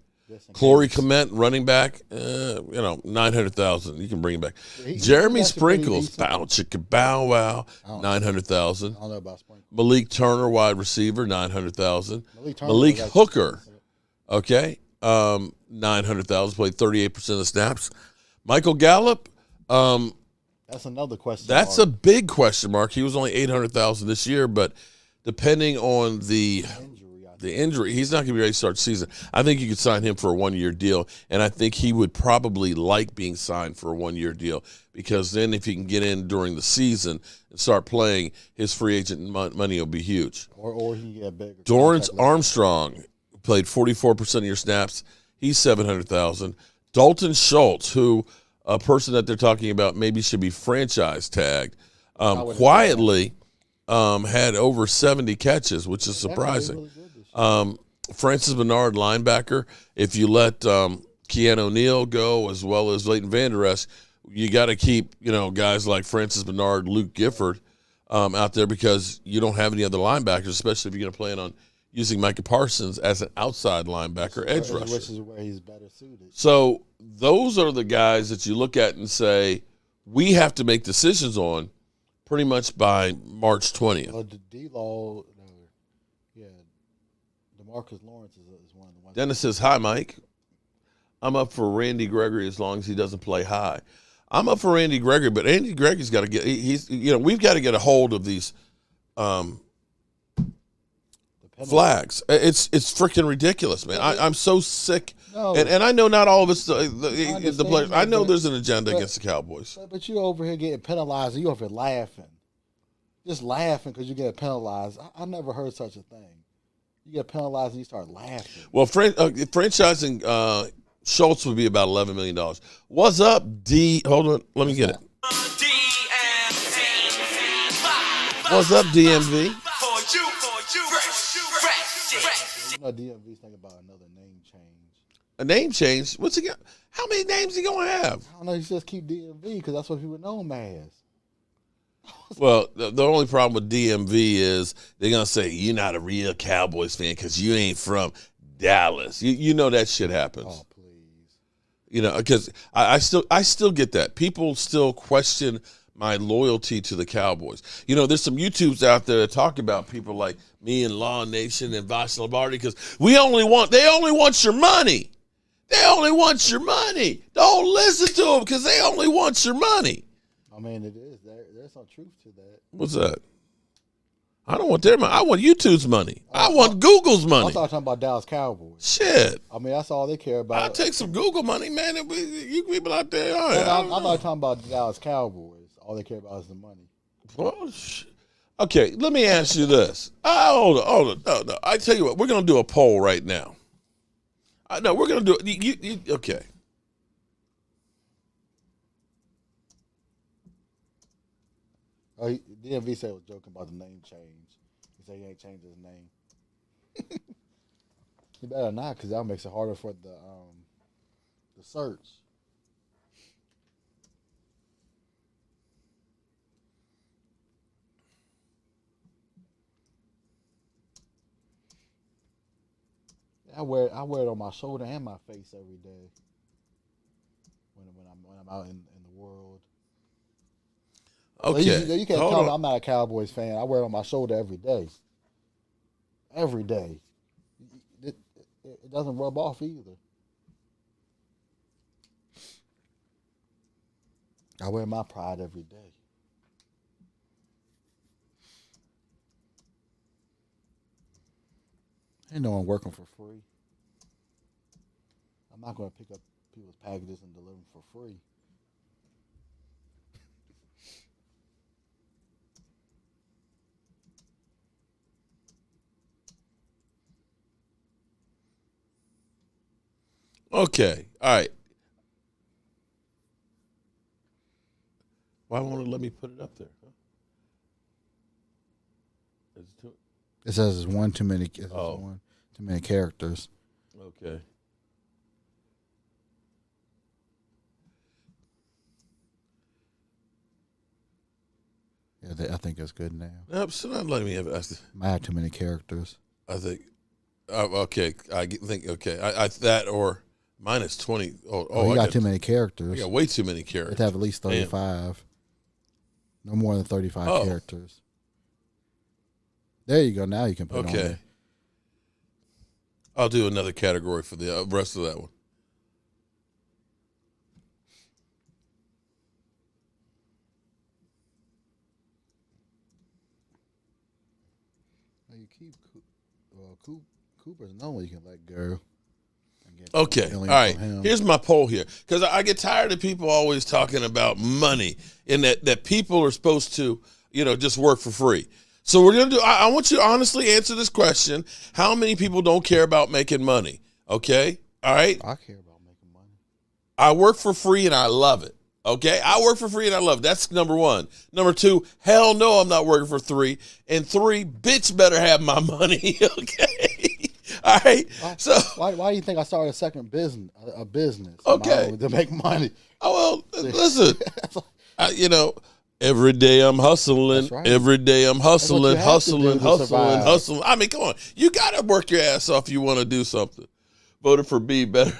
Corey Clement, running back, $900,000. You can bring him back. Jeremy Sprinkles, bow chicka bow wow, $900,000. I don't know about Sprinkles. Malik Turner, wide receiver, $900,000. Malik Hooker, okay, $900,000. Played 38% of the snaps. Michael Gallup, that's another question. That's a big question mark. He was only $800,000 this year, but depending on the injury, he's not going to be ready to start the season. I think you could sign him for a 1-year deal, and I think he would probably like being signed for a 1-year deal, because then if he can get in during the season and start playing, his free agent money will be huge. Or he can get bigger. Dorrance Armstrong played 44% of your snaps. He's $700,000. Dalton Schultz, who a person that they're talking about maybe should be franchise tagged, quietly had over 70 catches, which is surprising. Francis Bernard, linebacker. If you let Keanu O'Neal go, as well as Leighton Vander Esch, you got to keep guys like Francis Bernard, Luke Gifford out there, because you don't have any other linebackers, especially if you're going to plan on using Micah Parsons as an outside linebacker, edge rusher. Which is where he's better suited. So those are the guys that you look at and say, we have to make decisions on pretty much by March 20th. Well, the D-Law, DeMarcus Lawrence is one of the ones. Dennis says, hi, Mike. I'm up for Randy Gregory as long as he doesn't play high. I'm up for Randy Gregory, but Randy Gregory's got to get, we've got to get a hold of these flags. It's freaking ridiculous, man. I'm so sick. No. And I know not all of it's the players. I know there's an agenda against the Cowboys. But you over here getting penalized, and you over here laughing. Just laughing because you get penalized. I never heard such a thing. You get penalized and you start laughing. Well, franchising Schultz would be about $11 million. What's up, D? Hold on. Let me get it. What's up, DMV? DMV's thinking about another name change. A name change? What's he got? How many names he gonna have? I don't know. You just keep DMV because that's what people know him as. Well, the only problem with DMV is they're gonna say you're not a real Cowboys fan because you ain't from Dallas. You know that shit happens. Oh, please. Because I still get that. People still question my loyalty to the Cowboys. You know, there's some YouTubes out there that talk about people like me and Law Nation and Vosh Lombardi because they only want your money. They only want your money. Don't listen to them because they only want your money. I mean, it is. There's some truth to that. What's that? I don't want their money. I want YouTube's money. I want Google's money. I thought talking about Dallas Cowboys. Shit. I mean, that's all they care about. I'll take some Google money, man. You people out there. I thought talking about Dallas Cowboys. All they care about is the money. Well, okay, let me ask you this. Hold on. No. I tell you what, we're going to do a poll right now. No, we're going to do it. Okay. Oh, DMV said was joking about the name change. He said he ain't changed his name. He better not, because that makes it harder for the search. I wear it on my shoulder and my face every day when I'm out in the world. Okay. So you can't tell me I'm not a Cowboys fan. I wear it on my shoulder every day. Every day. It doesn't rub off either. I wear my pride every day. Ain't no one working for free. I'm not going to pick up people's packages and deliver them for free. Okay. All right. Why won't it let me put it up there? Huh? It says it's one too many. One too many characters. Okay. Yeah, I think it's good now. Nope, so not letting me have Might have too many characters. I think. Okay. I think. Okay. I that or minus 20. Oh, you got too many characters. I got way too many characters. You have at least 35. Damn. No more than 35 characters. There you go. Now you can put it on there. I'll do another category for the rest of that one. You keep Cooper's normally you can let go. Okay, all right. Here's my poll here, because I get tired of people always talking about money and that people are supposed to, just work for free. So we're going to do, I want you to honestly answer this question. How many people don't care about making money? Okay, all right? I care about making money. I work for free and I love it. Okay, I work for free and I love it. That's number one. Number two, hell no, I'm not working for free. And three, bitch better have my money. Okay. All right. So why do you think I started a business? Okay. To make money. Oh well, listen. Every day I'm hustling. Right. Every day I'm hustling. I mean, come on. You got to work your ass off if you want to do something. Voted for B. Better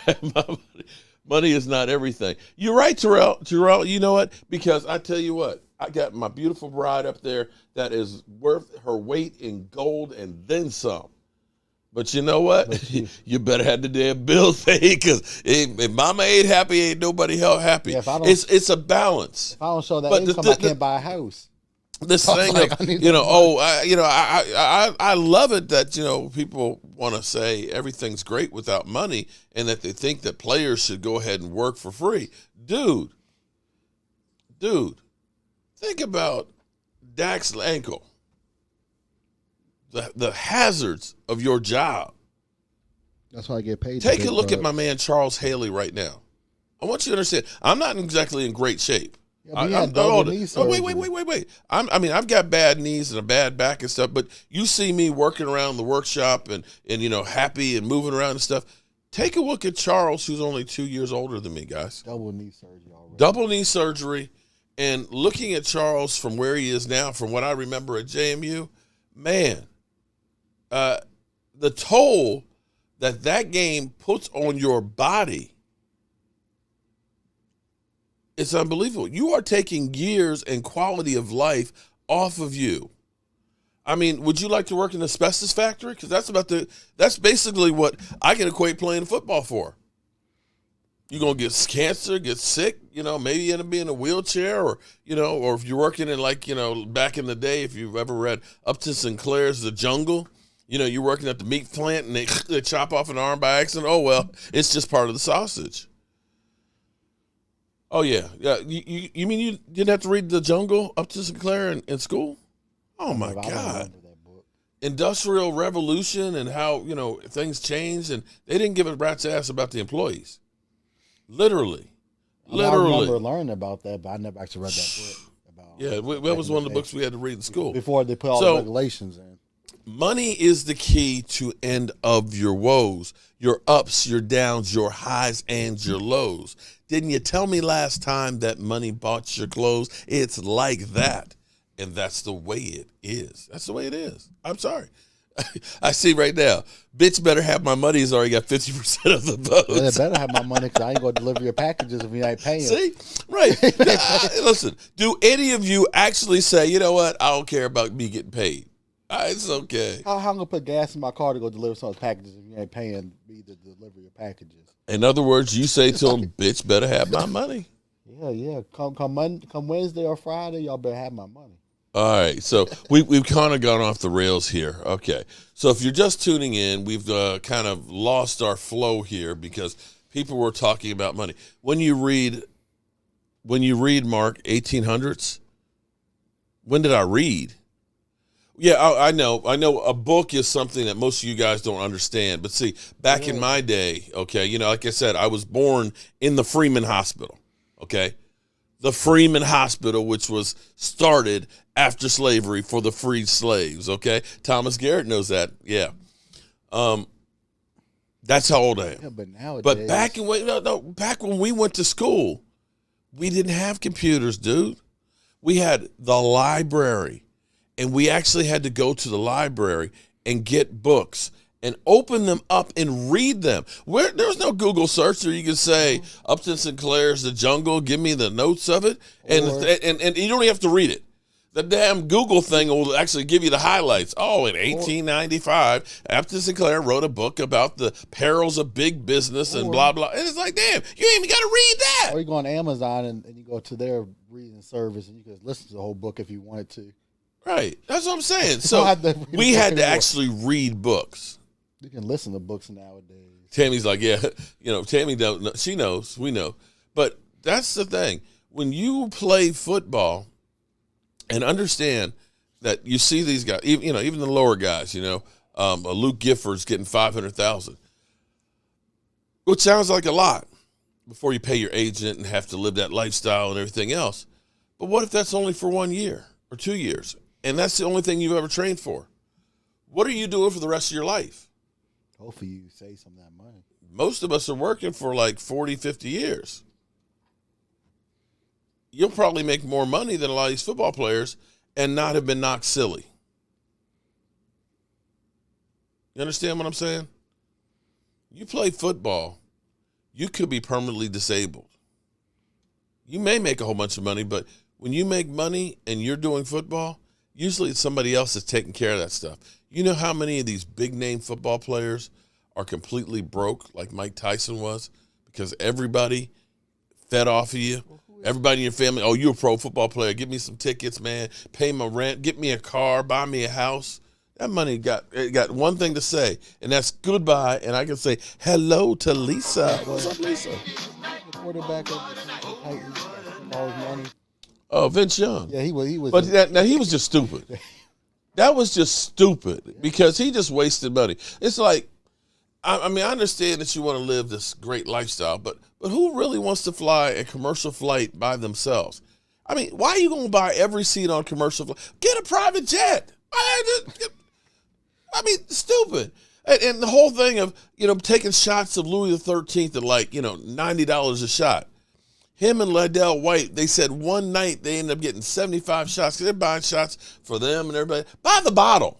have my money. Money is not everything. You're right, Terrell. Terrell, you know what? Because I tell you what, I got my beautiful bride up there that is worth her weight in gold and then some. But you know what? You better have the damn bills paid, because if mama ain't happy, ain't nobody happy. Yeah, it's a balance. If I don't show that income, I can't buy a house. This thing of, I love it that, people want to say everything's great without money and that they think that players should go ahead and work for free. Dude, think about Dak's ankle, the hazards of your job. That's why I get paid. Take a look at my man Charles Haley right now. I want you to understand, I'm not exactly in great shape. Yeah, wait. I've got bad knees and a bad back and stuff, but you see me working around the workshop and happy and moving around and stuff. Take a look at Charles, who's only 2 years older than me, guys. Double knee surgery already. Double knee surgery. And looking at Charles from where he is now, from what I remember at JMU, man, the toll that game puts on your body It's unbelievable. You are taking years and quality of life off of you. I mean, would you like to work in an asbestos factory? Because that's basically what I can equate playing football for. You're going to get cancer, get sick, maybe you end up being in a wheelchair or if you're working in back in the day, if you've ever read Upton Sinclair's The Jungle, you're working at the meat plant and they chop off an arm by accident. Oh, well, it's just part of the sausage. Oh, yeah. You mean you didn't have to read The Jungle, Upton Sinclair in school? Oh, my God. Industrial Revolution and how, things changed, and they didn't give a rat's ass about the employees. Literally. I remember learning about that, but I never actually read that book. That was one of the books we had to read in school. Before they put all the regulations in. Money is the key to end of your woes, your ups, your downs, your highs, and your lows. Didn't you tell me last time that money bought your clothes? It's like that. And that's the way it is. That's the way it is. I'm sorry. I see right now. Bitch better have my money. He's already got 50% of the votes. Well, they better have my money because I ain't going to deliver your packages if you ain't paying. See? Right. Listen, do any of you actually say, you know what? I don't care about me getting paid. It's okay. How am I going to put gas in my car to go deliver some of those packages if you ain't paying me to deliver your packages? In other words, you say to them, bitch better have my money. Yeah. Come Wednesday or Friday, y'all better have my money. All right, so we've kind of gone off the rails here. Okay, so if you're just tuning in, we've kind of lost our flow here because people were talking about money. When you read, Mark, 1800s, when did I read? Yeah, I know. A book is something that most of you guys don't understand. But see, back in my day, okay, like I said, I was born in the Freeman Hospital, okay? The Freeman Hospital, which was started after slavery for the freed slaves, okay? Thomas Garrett knows that, yeah. That's how old I am. Yeah, but nowadays... But back when we went to school, we didn't have computers, dude. We had the library, and we actually had to go to the library and get books and open them up and read them. There's no Google search where you can say, Upton Sinclair's The Jungle, give me the notes of it, and you don't even have to read it. The damn Google thing will actually give you the highlights. Oh, in 1895, Upton Sinclair wrote a book about the perils of big business and blah, blah. And it's like, damn, you ain't even got to read that. Or you go on Amazon and you go to their reading service and you can listen to the whole book if you wanted to. Right. That's what I'm saying. So we had to actually read books. You can listen to books nowadays. Tammy's like, yeah, Tammy don't know. She knows. We know. But that's the thing. When you play football and understand that you see these guys, even the lower guys, Luke Gifford's getting $500,000, which sounds like a lot before you pay your agent and have to live that lifestyle and everything else. But what if that's only for 1 year or 2 years? And that's the only thing you've ever trained for. What are you doing for the rest of your life? Hopefully you save some of that money. Most of us are working for like 40, 50 years. You'll probably make more money than a lot of these football players and not have been knocked silly. You understand what I'm saying? You play football, you could be permanently disabled. You may make a whole bunch of money, but when you make money and you're doing football, usually it's somebody else that's taking care of that stuff. You know how many of these big-name football players are completely broke, like Mike Tyson was, because everybody fed off of you? Everybody in your family, oh, you're a pro football player. Give me some tickets, man. Pay my rent. Get me a car. Buy me a house. That money got one thing to say, and that's goodbye. And I can say hello to Lisa. What's up, Lisa? The quarterback of the Titans, all his money. Oh, Vince Young. Yeah, he was. But now he was just stupid. That was just stupid because he just wasted money. It's like, I mean, I understand that you want to live this great lifestyle, but who really wants to fly a commercial flight by themselves? I mean, why are you going to buy every seat on a commercial flight? Get a private jet. I mean, stupid. And the whole thing of, taking shots of Louis XIII at like, $90 a shot. Him and Liddell White, they said one night they ended up getting 75 shots because they're buying shots for them and everybody. Buy the bottle.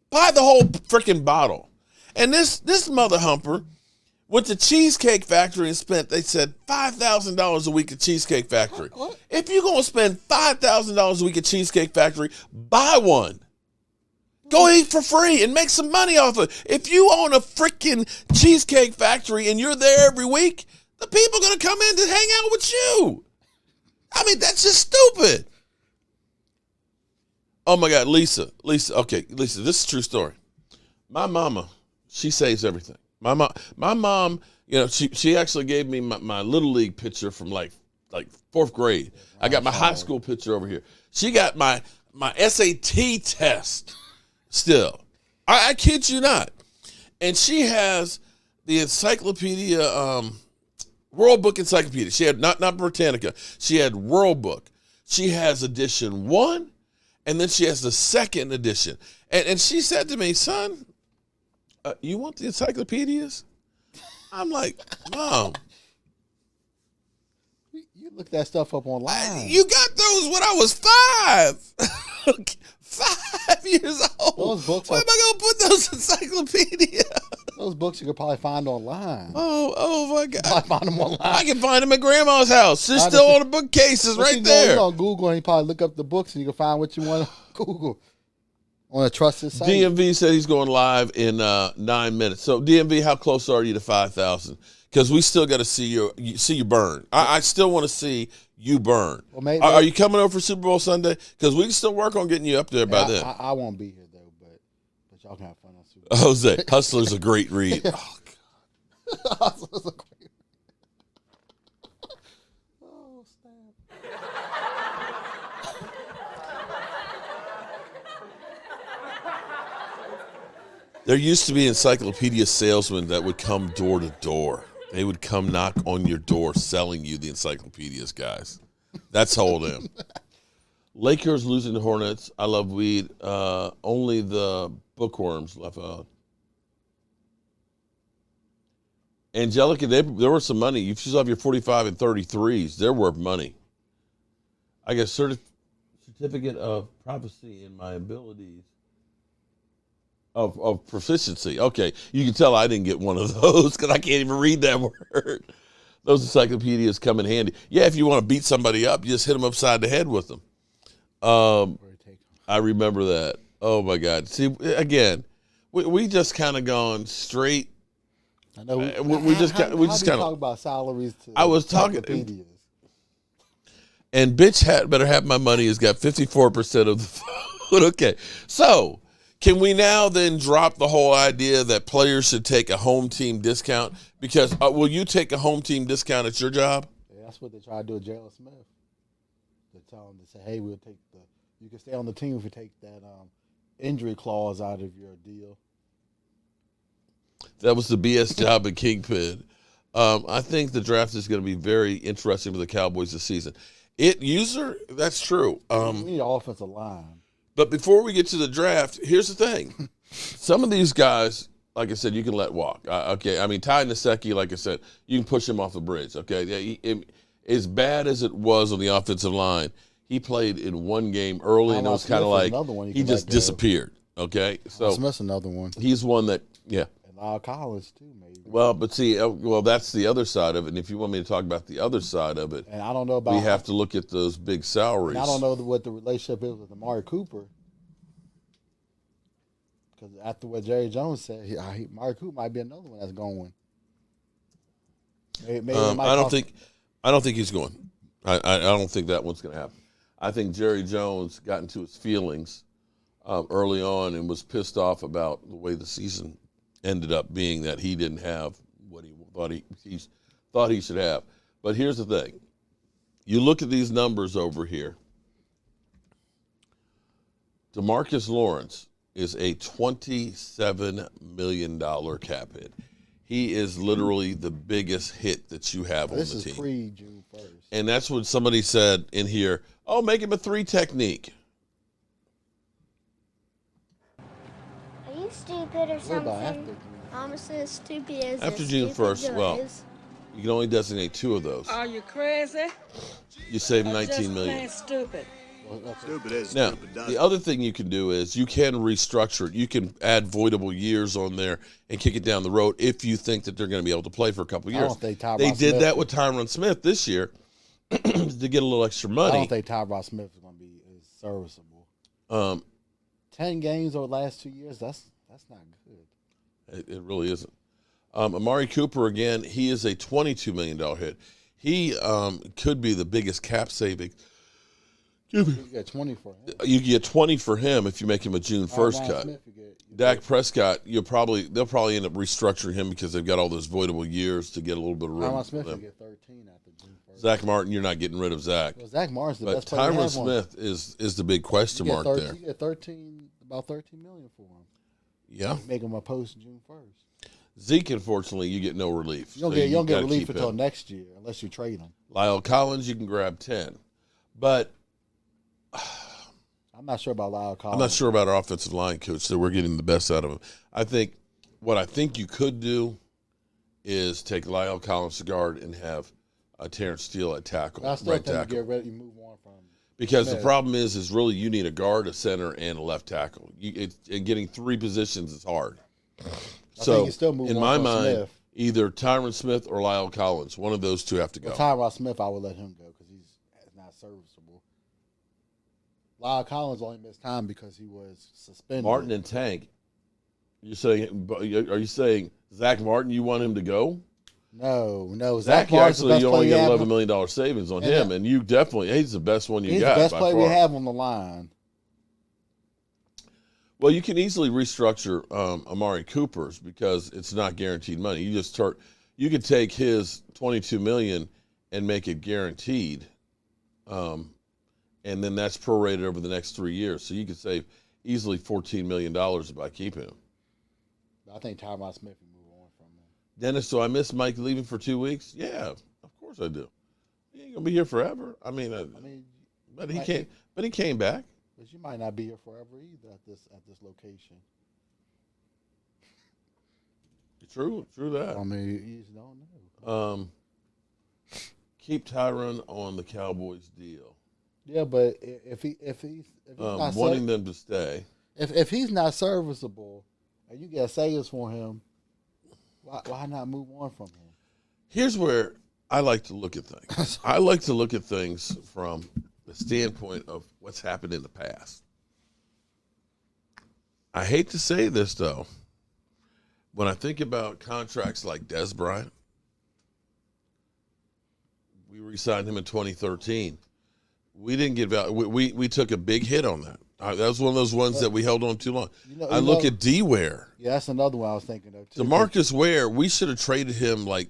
Buy the whole freaking bottle. And this mother humper Went to Cheesecake Factory and spent, they said, $5,000 a week at Cheesecake Factory. What? If you're going to spend $5,000 a week at Cheesecake Factory, buy one. Go eat for free and make some money off it. If you own a freaking Cheesecake Factory and you're there every week, the people are going to come in to hang out with you. I mean, that's just stupid. Oh, my God, Lisa, this is a true story. My mama, she saves everything. My mom, you know, she actually gave me my Little League picture from like fourth grade. I got my high school picture over here. She got my SAT test still. I kid you not. And she has the encyclopedia, World Book Encyclopedia. She had, not Britannica, she had World Book. She has edition 1, and then she has the second edition. And she said to me, son, you want the encyclopedias? I'm like, Mom. You look that stuff up online. You got those when I was 5. 5 years old. Those books Where am I going to put those encyclopedias? Those books you could probably find online. Oh my God. I find them online. I can find them at Grandma's house. They're still on the bookcases right there. You on Google and you probably look up the books and you can find what you want on Google. On a trusted site. DMV said he's going live in 9 minutes. So DMV, how close are you to 5,000? Because we still got to see you burn. I still want to see you burn. Well, maybe, are you coming over for Super Bowl Sunday? Because we can still work on getting you up there by then. I won't be here though, but y'all can have fun on Super Bowl. Jose, Hustler's a great read. Oh, God. Hustler's a great read. Oh, snap. There used to be encyclopedia salesmen that would come door to door. They would come knock on your door selling you the encyclopedias, guys. That's how old I am. Lakers losing the Hornets. I love weed. Only the bookworms left out. Angelica, there was some money. You still have your 45 and 33s. They're worth money. I got a certificate of prophecy in my abilities. Of proficiency. Okay, you can tell I didn't get one of those because I can't even read that word. Those encyclopedias come in handy. Yeah, if you want to beat somebody up, you just hit them upside the head with them. I remember that. Oh, my God. See, again, we just kind of gone straight. I know. We just kind of talk about salaries. I was talking. And bitch better have my money has got 54% of the vote. Okay, so. Can we now then drop the whole idea that players should take a home team discount? Because will you take a home team discount at your job? Yeah, that's what they try to do with Jalen Smith. They tell him to say, "Hey, you can stay on the team if you take that injury clause out of your deal." That was the BS job at Kingpin. I think the draft is going to be very interesting for the Cowboys this season. That's true. We need an offensive line. But before we get to the draft, here's the thing. Some of these guys, like I said, you can let walk. Okay, I mean, Ty Nsekhe, like I said, you can push him off the bridge. Okay, as bad as it was on the offensive line, he played in one game early, and it was kind of like he just disappeared. Okay, so Smith's another one. He's one that, yeah. And Lyle Collins too, maybe. Well, but see, that's the other side of it. And if you want me to talk about the other side of it, and I don't know about, we have to look at those big salaries. I don't know what the relationship is with Amari Cooper. Because after what Jerry Jones said, Amari Cooper might be another one that's going. Maybe I don't think he's going. I don't think that one's going to happen. I think Jerry Jones got into his feelings early on and was pissed off about the way the season ended up being, that he didn't have what he thought he should have. But here's the thing. You look at these numbers over here. DeMarcus Lawrence is a $27 million cap hit. He is literally the biggest hit that you have on the team. This is pre-June 1st. And that's what somebody said in here. Oh, make him a 3 technique. Are you stupid or something? I'm as stupid as after June 1st, well, you can only designate 2 of those. Are you crazy? You save $19 million. Stupid. Now, the other thing you can do is you can restructure it. You can add voidable years on there and kick it down the road if you think that they're going to be able to play for a couple of years. They did that with Tyron Smith this year to get a little extra money. I don't think Tyron Smith is going to be as serviceable. 10 games over the last 2 years, that's not good. It really isn't. Amari Cooper, again, he is a $22 million hit. He could be the biggest cap saving. You get 20 for him. You get 20 for him if you make him a June 1st cut. Smith, Dak Prescott, they'll probably end up restructuring him because they've got all those voidable years to get a little bit of room. Tyron Smith will get 13 after June 1st. Zach Martin, you're not getting rid of Zach. Well, Zach Martin's the best player. But Tyron Smith is the big question mark there. You get about $13 million for him. Yeah. Make him a post June 1st. Zeke, unfortunately, you get no relief. You don't get relief until next year unless you trade him. Lyle Collins, you can grab 10. But I'm not sure about Lyle Collins. I'm not sure about our offensive line coach, so we're getting the best out of him. What I think you could do is take Lyle Collins to guard and have Terrence Steele at tackle. I still think you move on from because Smith. The problem is really you need a guard, a center, and a left tackle. And getting 3 positions is hard. So in my mind, Smith. Either Tyron Smith or Lyle Collins, one of those two have to go. Tyron Smith, I would let him go because he's not serviceable. Lyle Collins only missed time because he was suspended. Martin and Tank. Are you saying Zach Martin? You want him to go? No. Zach actually, you only get $11 million savings on him, and you he's the best one you got. He's the best player we have on the line. Well, you can easily restructure Amari Cooper's because it's not guaranteed money. You could take his $22 million and make it guaranteed, and then that's prorated over the next 3 years. So you could save easily $14 million by keeping him. I think Tyron Smith will move on from him. Dennis, so I miss Mike leaving for 2 weeks? Yeah, of course I do. He ain't gonna be here forever. But he came back. But you might not be here forever either at this location. True that. You just don't know. Keep Tyron on the Cowboys deal. Yeah, but if he's not wanting them to stay. If he's not serviceable and you get savings for him, why not move on from him? Here's where I like to look at things. I like to look at things from the standpoint of what's happened in the past. I hate to say this, though. When I think about contracts like Des Bryant, we re-signed him in 2013. We didn't get value. We took a big hit on that. That was one of those ones that we held on too long. I look at D. Ware. Yeah, that's another one I was thinking of, too. DeMarcus Ware, we should have traded him like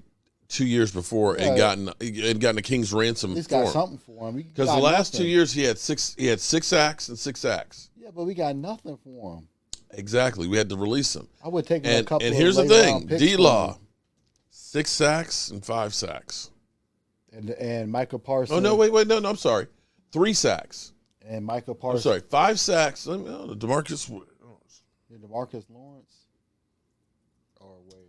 2 years before and gotten a king's ransom. He's got something for him. Because the last 2 years he had 6 sacks and 6 sacks. Yeah, but we got nothing for him. Exactly. We had to release him. I would take him a couple. And here's the thing: D-Law, 6 sacks and 5 sacks. And Michael Parsons. Oh no! Wait! No! I'm sorry. 3 sacks. And Michael Parsons. I'm sorry. 5 sacks. DeMarcus. DeMarcus Lawrence. Or where?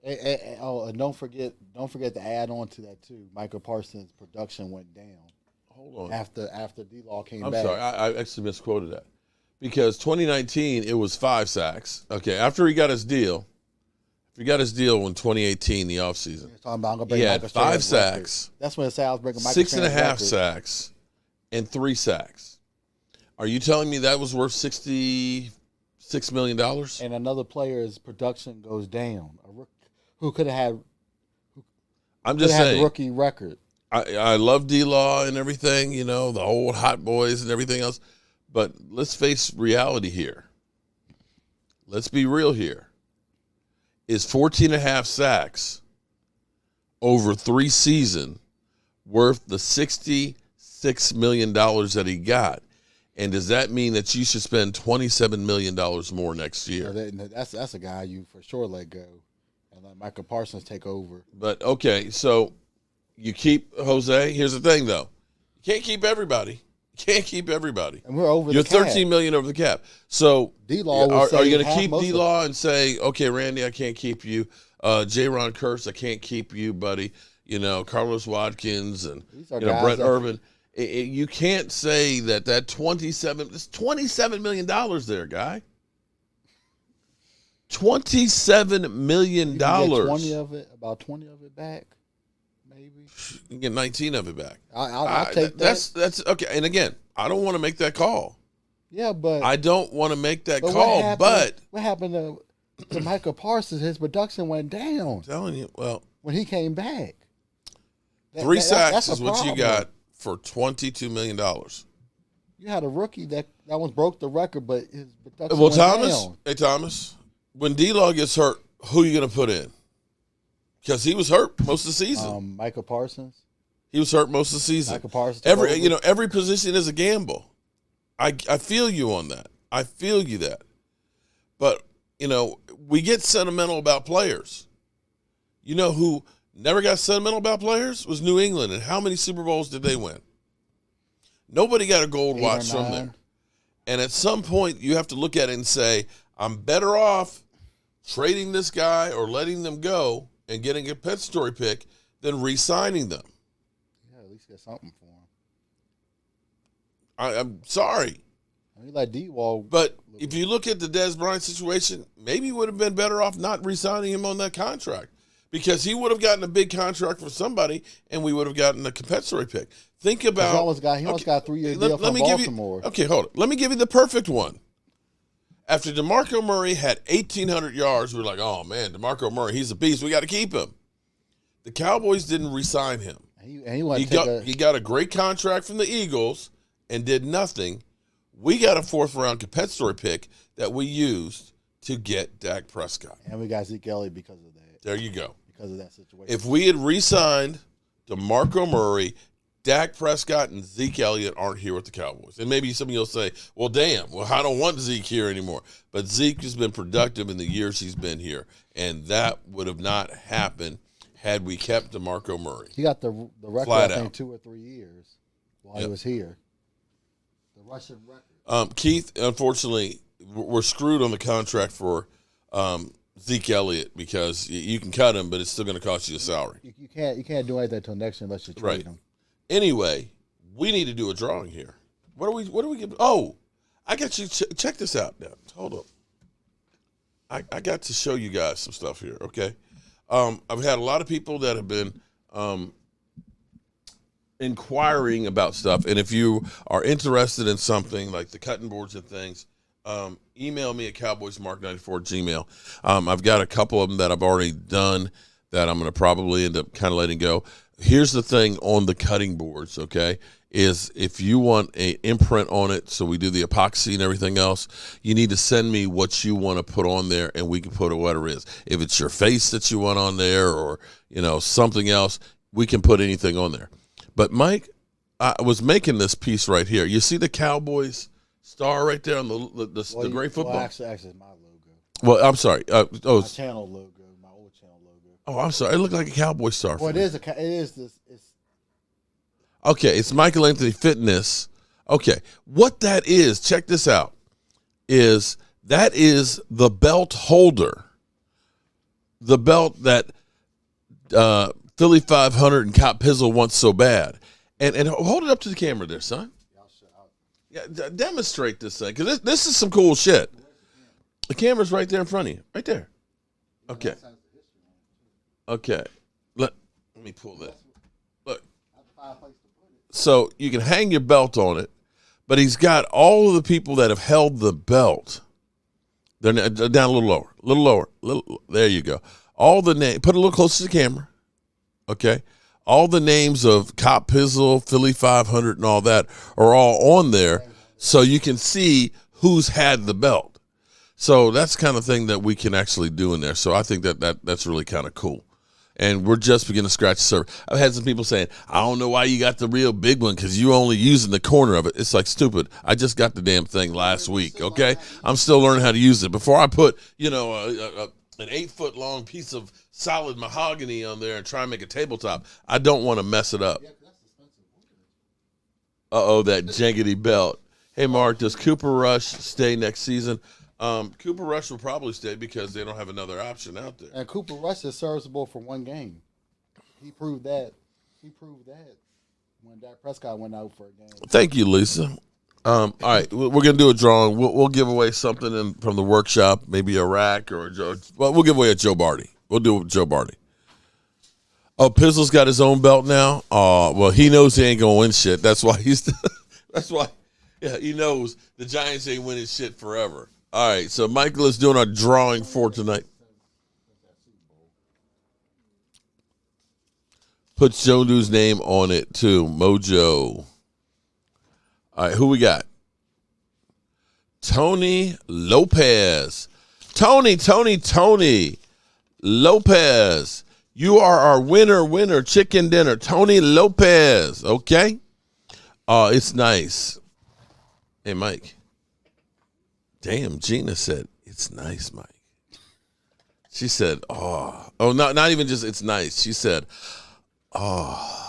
And don't forget to add on to that too. Michael Parsons' production went down. Hold on. After D-Law came back. I'm sorry. I actually misquoted that. Because 2019, it was 5 sacks. Okay, after he got his deal. He got his deal in 2018, the offseason. He had 5 sacks. That's when I was breaking Michael 6.5 sacks and 3 sacks. Are you telling me that was worth $66 million? And another player's production goes down. Who could have had? I'm just saying the rookie record. I love D-Law and everything, the old hot boys and everything else. But let's face reality here. Let's be real here. Is 14.5 sacks over 3 seasons worth the $66 million that he got? And does that mean that you should spend $27 million more next year? That's a guy you for sure let go and let Michael Parsons take over. But, okay, so you keep Jose. Here's the thing, though. You can't keep everybody. And we're over You're the cap. $13 million over the cap. So D-Law are you going to keep D-Law and say, okay, Randy, I can't keep you. J-Ron Kurtz, I can't keep you, buddy. Carlos Watkins and Brett Urban. You can't say that it's $27 million there, guy. $27 million. You can get 20 of it, about 20 of it back, maybe. You can get 19 of it back. I'll take that. That's okay. And again, I don't want to make that call. Yeah, but I don't want to make that call. But what happened to Michael Parsons? His production went down. I'm telling you, well, when he came back, 3 sacks that's is what you got for $22 million. You had a rookie that one broke the record, but his production Well, went Thomas, down. hey Thomas, when D-Law gets hurt, who are you going to put in? Because he was hurt most of the season. Michael Parsons. He was hurt most of the season. Michael Parsons. Every position is a gamble. I feel you on that. I feel you that. But, we get sentimental about players. You know who never got sentimental about players? Was New England. And how many Super Bowls did they win? Nobody got a gold watch from there. And at some point, you have to look at it and say, I'm better off trading this guy or letting them go and getting a compensatory pick than re-signing them. Yeah, at least get something for him. I'm sorry. I mean, like D-Wall. But if you look at the Dez Bryant situation, maybe he would have been better off not re-signing him on that contract because he would have gotten a big contract for somebody and we would have gotten a compensatory pick. Think about he almost got a 3-year deal from Baltimore. Hold it. Let me give you the perfect one. After DeMarco Murray had 1,800 yards, we were like, oh, man, DeMarco Murray, he's a beast. We got to keep him. The Cowboys didn't re-sign him. He got a great contract from the Eagles and did nothing. We got a 4th-round compensatory pick that we used to get Dak Prescott. And we got Zeke Elliott because of that. There you go. Because of that situation. If we had re-signed DeMarco Murray, Dak Prescott and Zeke Elliott aren't here with the Cowboys. And maybe some of you will say, well, damn, I don't want Zeke here anymore. But Zeke has been productive in the years he's been here, and that would have not happened had we kept DeMarco Murray. He got the record, I think, 2 or 3 years while he was here. The Russian record. Keith, unfortunately, we're screwed on the contract for Zeke Elliott because you can cut him, but it's still going to cost you a salary. You can't do anything until next year unless you trade him. Anyway, we need to do a drawing here. What do we get? Oh, I got you. Check this out now. Hold up. I got to show you guys some stuff here, okay? I've had a lot of people that have been inquiring about stuff, and if you are interested in something like the cutting boards and things, email me at cowboysmark94@gmail. I've got a couple of them that I've already done that I'm going to probably end up kind of letting go. Here's the thing on the cutting boards, okay, is if you want an imprint on it, so we do the epoxy and everything else, you need to send me what you want to put on there, and we can put whatever it is. If it's your face that you want on there or, something else, we can put anything on there. But, Mike, I was making this piece right here. You see the Cowboys star right there on the gray football? Well, actually, it's my logo. Well, I'm sorry. My channel logo. Oh, I'm sorry. It looked like a Cowboy star. Well, it is this. Okay, it's Michael Anthony Fitness. Okay, what that is, check this out, that is the belt holder. The belt that Philly 500 and Cop Pizzle wants so bad. And hold it up to the camera there, son. Yeah, demonstrate this thing, because this is some cool shit. The camera's right there in front of you. Right there. Okay. Okay, let me pull that. Look, so you can hang your belt on it, but he's got all of the people that have held the belt. They're down a little lower. There you go. All the name. Put it a little closer to the camera. Okay, all the names of Cop Pizzle, Philly 500, and all that are all on there, so you can see who's had the belt. So that's the kind of thing that we can actually do in there. So I think that's really kind of cool. And we're just beginning to scratch the surface. I've had some people saying, I don't know why you got the real big one because you only using the corner of it. It's like stupid. I just got the damn thing last week, okay? I'm still learning how to use it. Before I put, an 8-foot-long piece of solid mahogany on there and try and make a tabletop, I don't want to mess it up. Uh-oh, that jaggedy belt. Hey, Mark, does Cooper Rush stay next season? Cooper Rush will probably stay because they don't have another option out there. And Cooper Rush is serviceable for one game. He proved that when Dak Prescott went out for a game. Thank you, Lisa. All right, we're going to do a drawing. We'll give away something from the workshop, maybe a rack or a Joe. Well, we'll give away a Joe Barty. We'll do it with Joe Barty. Oh, Pizzle's got his own belt now. Well, he knows he ain't going to win shit. That's why he knows the Giants ain't winning shit forever. All right, so Michael is doing our drawing for tonight. Put Jodu's name on it, too. Mojo. All right, who we got? Tony Lopez. Tony Lopez. You are our winner, chicken dinner. Tony Lopez, okay? It's nice. Hey, Mike. Damn, Gina said, it's nice, Mike. She said, not even just it's nice. She said,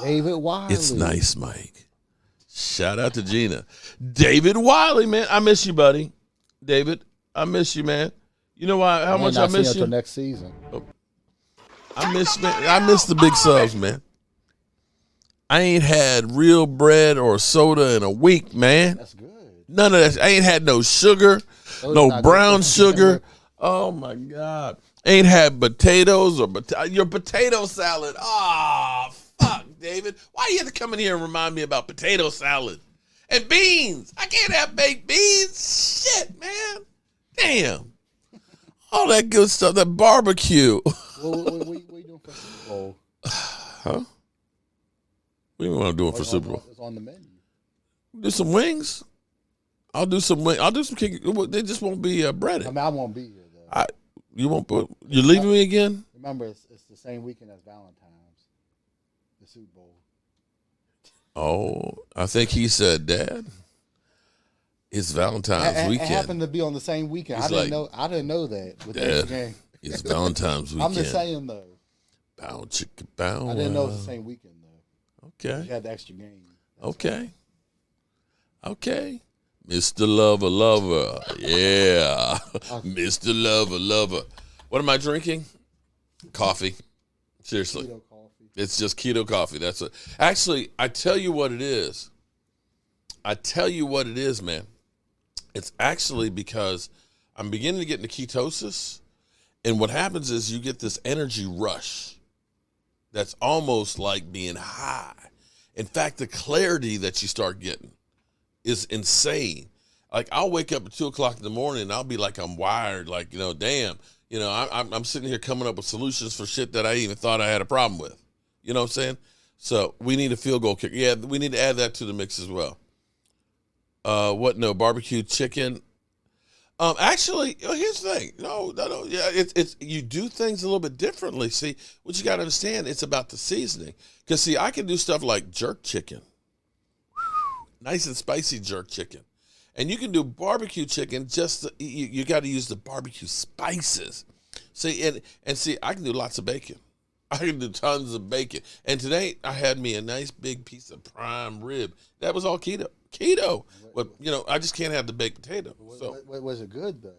David Wiley. It's nice, Mike. Shout out to Gina. David Wiley, man. I miss you, buddy. David, I miss you, man. You know why? How much I miss you? Until next season. I miss the big subs, man. I ain't had real bread or soda in a week, man. That's good. None of that. I ain't had no sugar, no brown sugar. Oh, my God. Ain't had potatoes or your potato salad. Ah, fuck, David. Why you have to come in here and remind me about potato salad? And beans. I can't have baked beans. Shit, man. Damn. All that good stuff, that barbecue. What are you doing for Super Bowl? Huh? What do you want to do for Super Bowl? It's on the menu. Do some wings. I'll do some wings. I'll do some they just won't be breaded. I mean, I won't be here, though. You won't put. You're leaving me again? Remember, it's the same weekend as Valentine's, the Super Bowl. Oh, I think he said, Dad, it's Valentine's weekend. It happened to be on the same weekend. I didn't know that with that game. It's Valentine's weekend. I'm just saying, though. Bow, chicka, bow. I didn't know it was the same weekend, though. Okay. You had the extra game. Okay. Mr. Lover. Yeah. Mr. Lover. What am I drinking? Coffee. Seriously. Keto coffee. It's just keto coffee. That's it. Actually, I tell you what it is. Man. It's actually because I'm beginning to get into ketosis, and what happens is you get this energy rush that's almost like being high. In fact, the clarity that you start getting is insane. Like, I'll wake up at 2 o'clock in the morning and I'll be like, I'm wired. Like, damn, I'm sitting here coming up with solutions for shit that I even thought I had a problem with. You know what I'm saying? So we need a field goal kicker. Yeah, we need to add that to the mix as well. No, barbecue chicken. Actually, here's the thing. No. Yeah, it's you do things a little bit differently. See, what you got to understand, it's about the seasoning. Because, see, I can do stuff like jerk chicken. Nice and spicy jerk chicken. And you can do barbecue chicken, you got to use the barbecue spices. See, and see, I can do lots of bacon. I can do tons of bacon. And today, I had me a nice big piece of prime rib. That was all keto. But, I just can't have the baked potato. So. Was it good, though?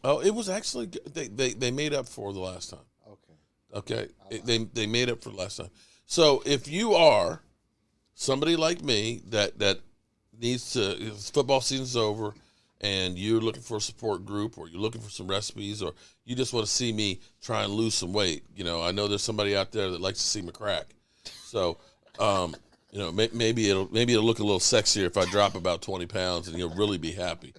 Oh, it was actually good. They made up for the last time. Okay. They made up for the last time. So if you are somebody like me that needs to, football season's over and you're looking for a support group or you're looking for some recipes or you just want to see me try and lose some weight, I know there's somebody out there that likes to see me crack. So, maybe it'll look a little sexier if I drop about 20 pounds and you'll really be happy.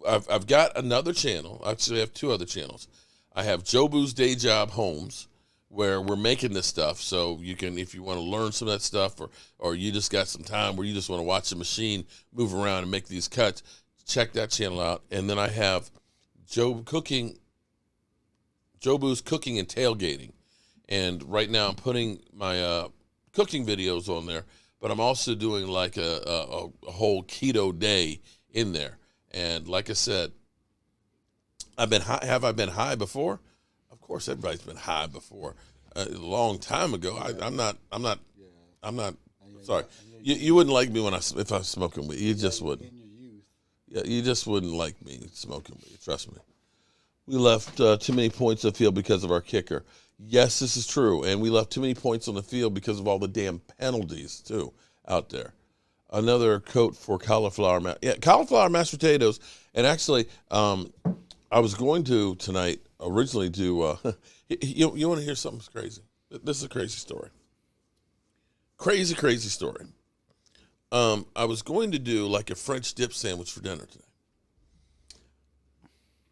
I've got another channel. Actually, I have two other channels. I have Jobu's Day Job Holmes, where we're making this stuff. So you can, if you want to learn some of that stuff, or you just got some time where you just want to watch the machine move around and make these cuts, check that channel out. And then I have Jobu's Cooking and Tailgating. And right now I'm putting my cooking videos on there, but I'm also doing like a whole keto day in there. And like I said, have I been high before? Of course, everybody's been high before. A long time ago. I'm not. Sorry, you wouldn't like me if I was smoking weed. You just wouldn't. Yeah, you just wouldn't like me smoking weed. Trust me. we left too many points on the field because of our kicker. Yes, this is true. And we left too many points on the field because of all the damn penalties, too, out there. Another coat for cauliflower mashed potatoes. And actually, I was going to tonight originally do, you want to hear something crazy? This is a crazy story. Crazy, crazy story. I was going to do like a French dip sandwich for dinner today.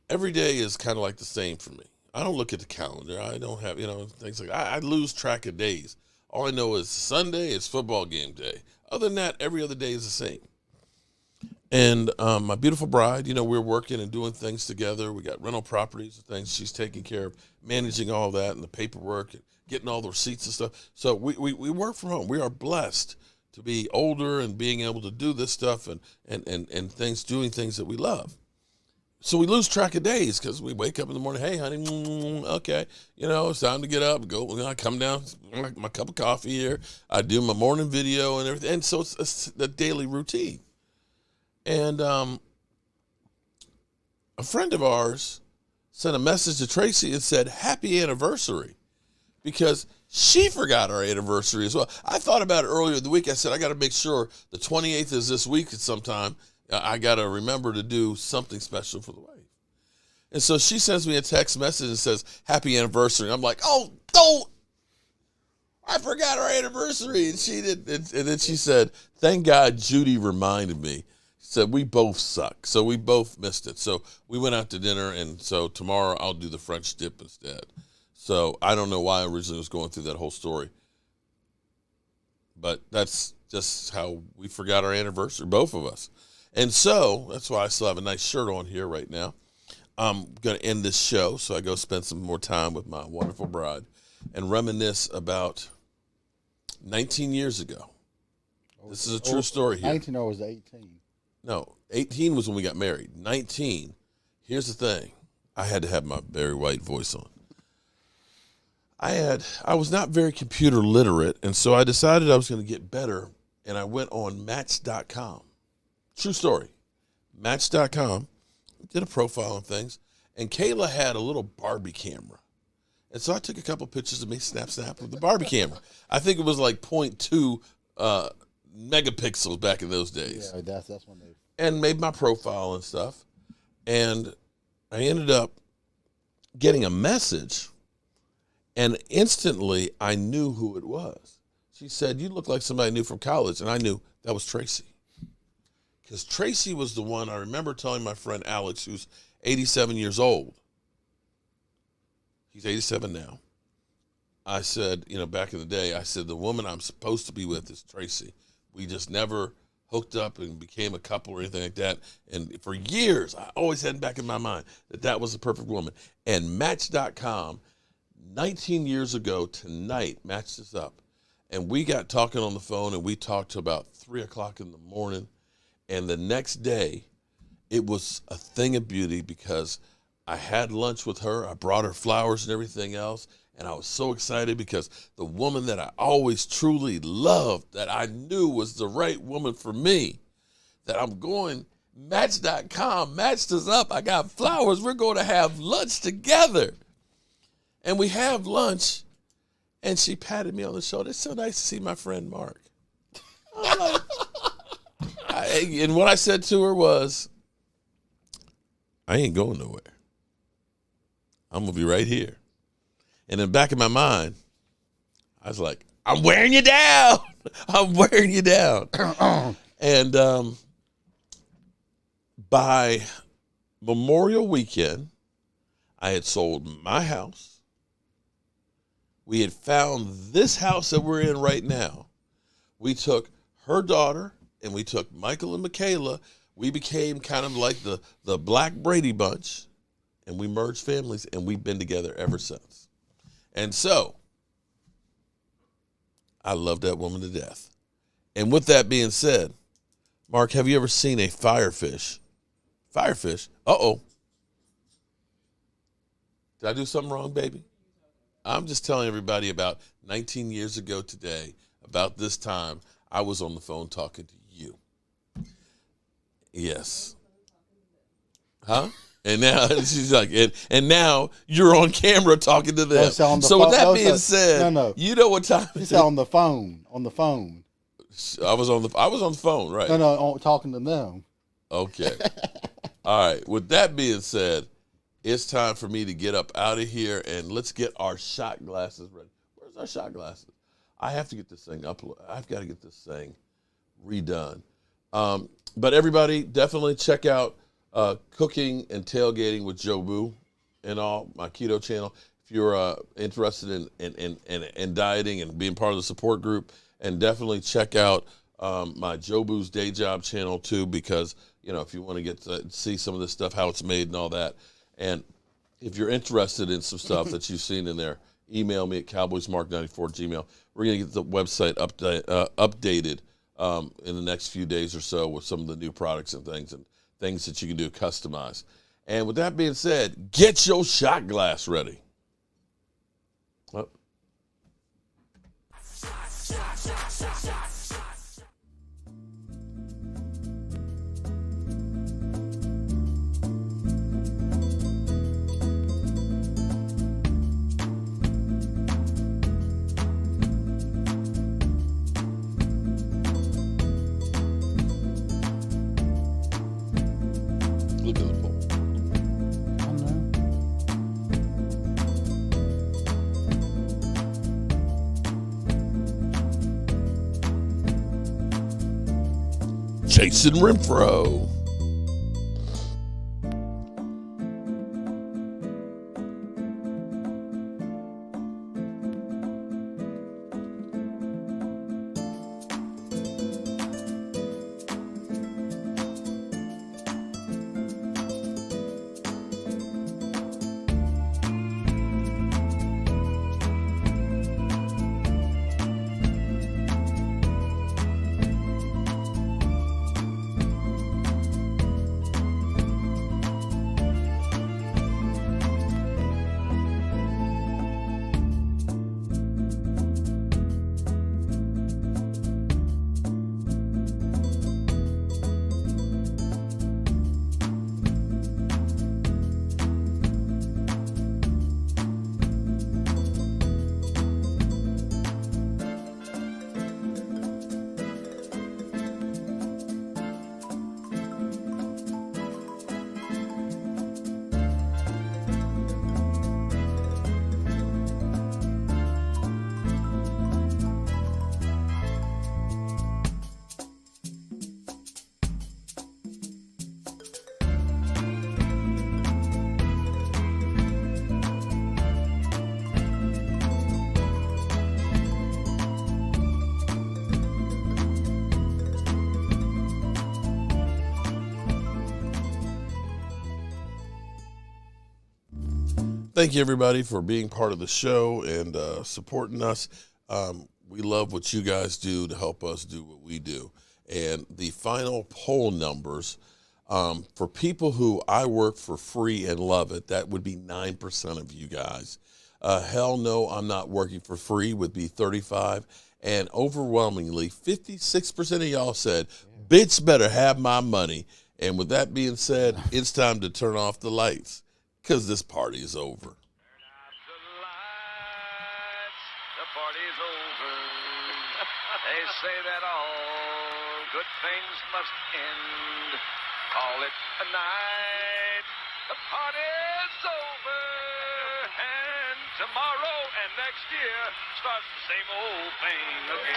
Every day is kind of like the same for me. I don't look at the calendar. I don't have, things like that. I lose track of days. All I know is Sunday is football game day. Other than that, every other day is the same. And my beautiful bride, we're working and doing things together. We got rental properties and things. She's taking care of managing all that and the paperwork and getting all the receipts and stuff. So we work from home. We are blessed to be older and being able to do this stuff and things, doing things that we love. So we lose track of days because we wake up in the morning, hey, honey, okay, it's time to get up, go. I come down, my cup of coffee here. I do my morning video and everything. And so it's a daily routine. And a friend of ours sent a message to Tracy and said, happy anniversary, because she forgot our anniversary as well. I thought about it earlier in the week. I said, I got to make sure the 28th is this week at some time. I got to remember to do something special for the wife. And so she sends me a text message and says, happy anniversary. I'm like, oh, don't. I forgot our anniversary. And she did. And then she said, thank God Judy reminded me. She said, we both suck. So we both missed it. So we went out to dinner. And so tomorrow I'll do the French dip instead. So I don't know why I originally was going through that whole story. But that's just how we forgot our anniversary, both of us. And so that's why I still have a nice shirt on here right now. I'm going to end this show so I go spend some more time with my wonderful bride and reminisce about 19 years ago. This is a true story here. 19 or was it 18? No, 18 was when we got married. 19, here's the thing. I had to have my Barry White voice on. I was not very computer literate, and so I decided I was going to get better, and I went on Match.com. True story. Match.com, did a profile and things, and Kayla had a little Barbie camera. And so I took a couple pictures of me, snap, with the Barbie camera. I think it was like 0.2 megapixels back in those days. Yeah, that's when they... And made my profile and stuff. And I ended up getting a message, and instantly I knew who it was. She said, you look like somebody I knew from college, and I knew that was Tracy. Because Tracy was the one, I remember telling my friend Alex, who's 87 years old. He's 87 now. I said, back in the day, I said, the woman I'm supposed to be with is Tracy. We just never hooked up and became a couple or anything like that. And for years, I always had back in my mind that was the perfect woman. And Match.com, 19 years ago tonight, matched us up. And we got talking on the phone, and we talked till about 3 o'clock in the morning. And the next day, it was a thing of beauty because I had lunch with her. I brought her flowers and everything else. And I was so excited because the woman that I always truly loved, that I knew was the right woman for me, that I'm going, Match.com matched us up. I got flowers. We're going to have lunch together. And we have lunch. And she patted me on the shoulder. It's so nice to see my friend Mark. I'm like... and what I said to her was, I ain't going nowhere. I'm going to be right here. And in the back of my mind, I was like, I'm wearing you down. I'm wearing you down. And by Memorial Weekend, I had sold my house. We had found this house that we're in right now. We took her daughter, and we took Michael and Michaela. We became kind of like the Black Brady bunch, and we merged families, and we've been together ever since. And so, I love that woman to death. And with that being said, Mark, have you ever seen a firefish? Firefish? Uh-oh. Did I do something wrong, baby? I'm just telling everybody about 19 years ago today, about this time, I was on the phone talking to you. Yes. Huh? And now she's like, and now you're on camera talking to them. So with that being said, you know what time it is. On the phone. On the phone. I was on the phone, right? No, talking to them. Okay. All right. With that being said, it's time for me to get up out of here and let's get our shot glasses ready. Where's our shot glasses? I have to get this thing I've got to get this thing redone. But everybody, definitely check out Cooking and Tailgating with Jobu and all, my keto channel. If you're interested in dieting and being part of the support group, and definitely check out my Jobu's Day Job channel too, because, if you want to get to see some of this stuff, how it's made and all that. And if you're interested in some stuff that you've seen in there, email me at cowboysmark94@gmail.com. We're going to get the website updated in the next few days or so with some of the new products and things that you can do customize. And with that being said, get your shot glass ready. Oh. Look at the pole. Jason Renfro. Thank you, everybody, for being part of the show and supporting us. We love what you guys do to help us do what we do. And the final poll numbers, for people who I work for free and love it, that would be 9% of you guys. Hell no, I'm not working for free would be 35. And overwhelmingly, 56% of y'all said, bitch better have my money. And with that being said, it's time to turn off the lights, because this party is over. Turn off the lights, the party's over. They say that all good things must end. Call it a night, the party's over. And tomorrow and next year starts the same old thing again.